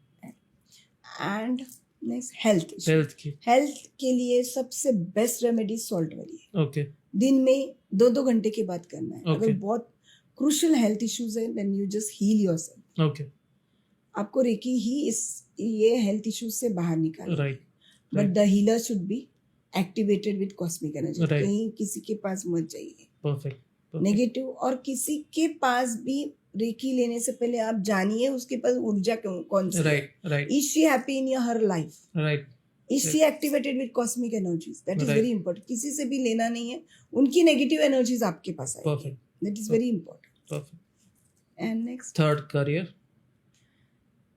And next, health issue. Health के लिए सबसे बेस्ट रेमेडी सॉल्ट वाली है। ओके दिन में 2-2 घंटे के बाद करना है। Okay. अगर बहुत क्रूशियल हेल्थ इश्यूज है, then you just heal yourself. Okay आपको रेकी ही ये हेल्थ इश्यूज से बाहर निकाले। Right but the healer should be activated with cosmic energy. Right. कहीं किसी के पास मत जाइए परफेक्ट नेगेटिव, और किसी के पास भी रेकी लेने से पहले आप जानिए उसके पास ऊर्जा कौन सी है। Right is she happy in her life, right is she activated with cosmic energies. That is Right. Very important. किसी से भी लेना नहीं है, उनकी नेगेटिव एनर्जीज आपके पास आएगी। Perfect that is very important. Perfect and next, third career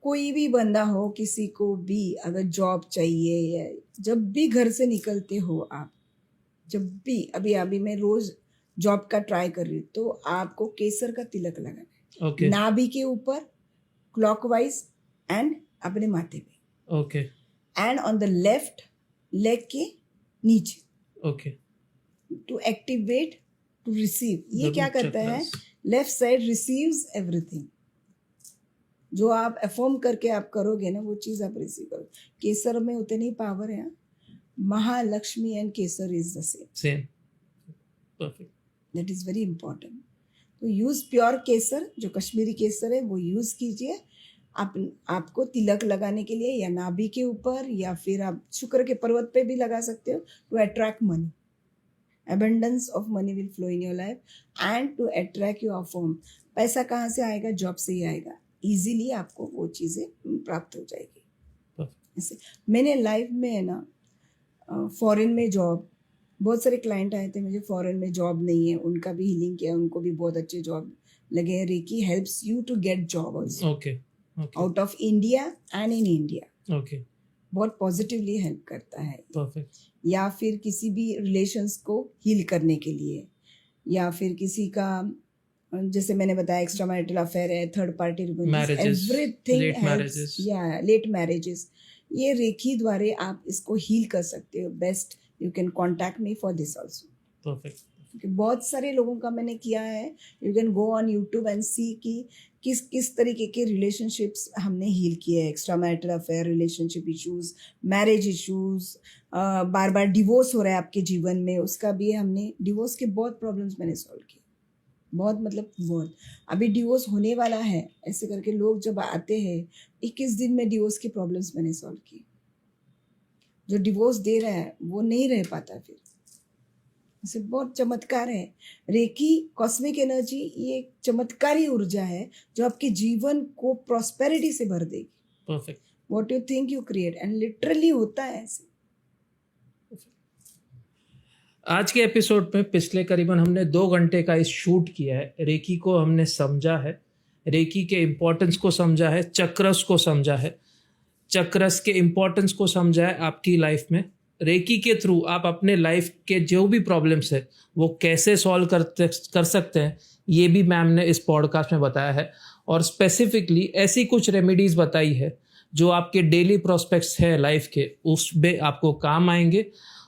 कोई भी बंदा हो, किसी को भी अगर जॉब चाहिए, या जब भी घर से निकलते हो आप, जब भी अभी मैं रोज जॉब का ट्राई कर रही हूँ, तो आपको केसर का तिलक लगाना है। ओके नाभि के ऊपर क्लॉकवाइज एंड अपने माथे पे, okay and on the left leg के नीचे, okay to activate to receive. ये The क्या root करता है, chakras. Left side receives everything. जो आप अफर्म करके आप करोगे ना, वो चीज आप रिसीव करोगे। केसर में उतनी पावर है। Mahalakshmi and Kesar is the same. Same perfect that is very important. तो यूज प्योर केसर, जो कश्मीरी केसर है वो यूज कीजिए। आपको तिलक लगाने के लिए, या नाभि के ऊपर, या फिर आप शुक्र के पर्वत पे भी लगा सकते हो, to attract money. abundance of money will flow in your life and to attract your form। पैसा कहाँ से आएगा, जॉब से ही आएगा। इजीली आपको वो चीज़ें प्राप्त हो जाएगी। ऐसे मैंने लाइफ में है ना, फॉरेन में जॉब, बहुत सारे क्लाइंट आए थे मुझे, फॉरेन में जॉब नहीं है, उनका भी हीलिंग किया, उनको भी बहुत अच्छे जॉब लगे हैं। Reiki helps you to get job also okay okay out of India and in India. Okay बहुत पॉजिटिवली हेल्प करता है। परफेक्ट या फिर किसी भी रिलेशंस को हील करने के लिए, या फिर किसी का, जैसे मैंने बताया, एक्स्ट्रा मैरिटल अफेयर है, third party Marriages, everything, late marriages. या लेट मैरिजेस, ये रेखी द्वारा आप इसको हील कर सकते हो। Best you can contact me for this also. Perfect क्योंकि बहुत सारे लोगों का मैंने किया है। You can go on YouTube and see कि किस तरीके के रिलेशनशिप्स हमने हील किए हैं। Extra marital affair, relationship issues, marriage issues, बार बार डिवोर्स हो रहा है आपके जीवन में, उसका भी हमने, डिवोर्स के बहुत प्रॉब्लम्स मैंने सॉल्व किए। बहुत मतलब बहुत, अभी डिवोर्स होने वाला है, ऐसे करके लोग जब आते हैं, 21 दिन में डिवोर्स की प्रॉब्लम्स मैंने सॉल्व की। जो डिवोर्स दे रहा है वो नहीं रह पाता फिर। ऐसे बहुत चमत्कार है। रेकी कॉस्मिक एनर्जी ये एक चमत्कारी ऊर्जा है जो आपके जीवन को प्रॉस्पेरिटी से भर देगी। Perfect what you think you create, and literally होता है ऐसे। आज के एपिसोड में पिछले करीबन हमने 2 घंटे का इस शूट किया है। रेकी को हमने समझा है, रेकी के इम्पोर्टेंस को समझा है, चक्रस को समझा है, चक्रस के इम्पोर्टेंस को समझा है आपकी लाइफ में। रेकी के थ्रू आप अपने लाइफ के जो भी प्रॉब्लम्स है वो कैसे सॉल्व कर सकते हैं, ये भी मैम ने इस पॉडकास्ट में बताया है। और स्पेसिफिकली ऐसी कुछ रेमेडीज़ बताई है जो आपके डेली प्रोस्पेक्ट्स है लाइफ के, उसमें आपको काम आएंगे।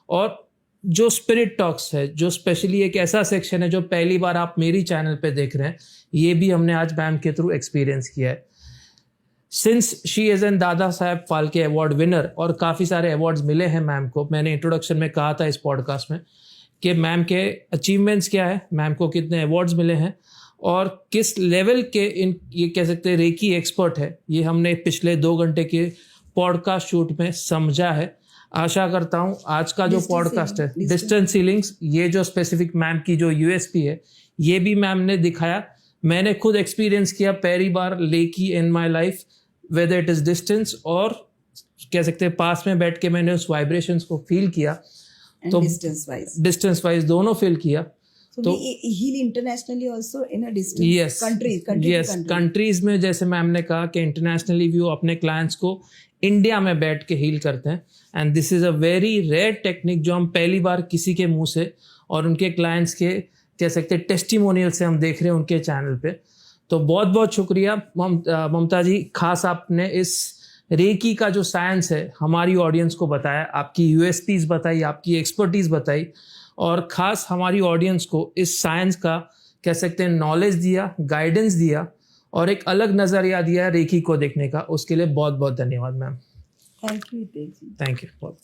और जो स्पिरिट टॉक्स है, जो स्पेशली एक ऐसा सेक्शन है जो पहली बार आप मेरी चैनल पे देख रहे हैं, ये भी हमने आज मैम के थ्रू एक्सपीरियंस किया है। Since she is an Dada Saheb Phalke award winner, और काफ़ी सारे अवार्ड्स मिले हैं मैम को। मैंने इंट्रोडक्शन में कहा था इस पॉडकास्ट में कि मैम के अचीवमेंट्स क्या है, मैम को कितने अवार्ड्स मिले हैं, और किस लेवल के ये कह सकते हैं रेकी एक्सपर्ट है, ये हमने पिछले 2 घंटे के पॉडकास्ट शूट में समझा है। आशा करता हूँ आज का जो Distance पॉडकास्ट है healing, डिस्टेंस हीलिंग्स, ये जो स्पेसिफिक मैम की जो यूएसपी है ये भी मैम ने दिखाया, मैंने खुद एक्सपीरियंस किया पहली बार लेकी in my life, weather it is distance और कह सकते हैं पास में बैठ के मैंने उस वाइब्रेशंस को फील किया, and तो distance wise. डिस्टेंस वाइज दोनों फील किया। So तो we heal internationally also in a distance. Yes country to yes country. Countries में जैसे मैम ने कहा कि इंटरनेशनली भी वो अपने क्लाइंट्स को इंडिया में बैठ के हील करते हैं, and this is a very rare technique जो हम पहली बार किसी के मुंह से और उनके क्लाइंट्स के कह सकते हैं टेस्टिमोनियल से हम देख रहे हैं उनके चैनल पे। तो बहुत बहुत शुक्रिया ममता जी, खास आपने इस रेकी का जो साइंस है हमारी ऑडियंस को बताया, आपकी यूएसपीज बताई, आपकी एक्सपर्टीज बताई, और ख़ास हमारी ऑडियंस को इस साइंस का कह सकते हैं नॉलेज दिया, गाइडेंस दिया और एक अलग नज़रिया दिया रेकी को देखने का। उसके लिए बहुत बहुत धन्यवाद ma'am. Thank you, Hitesh ji. Thank you बहुत।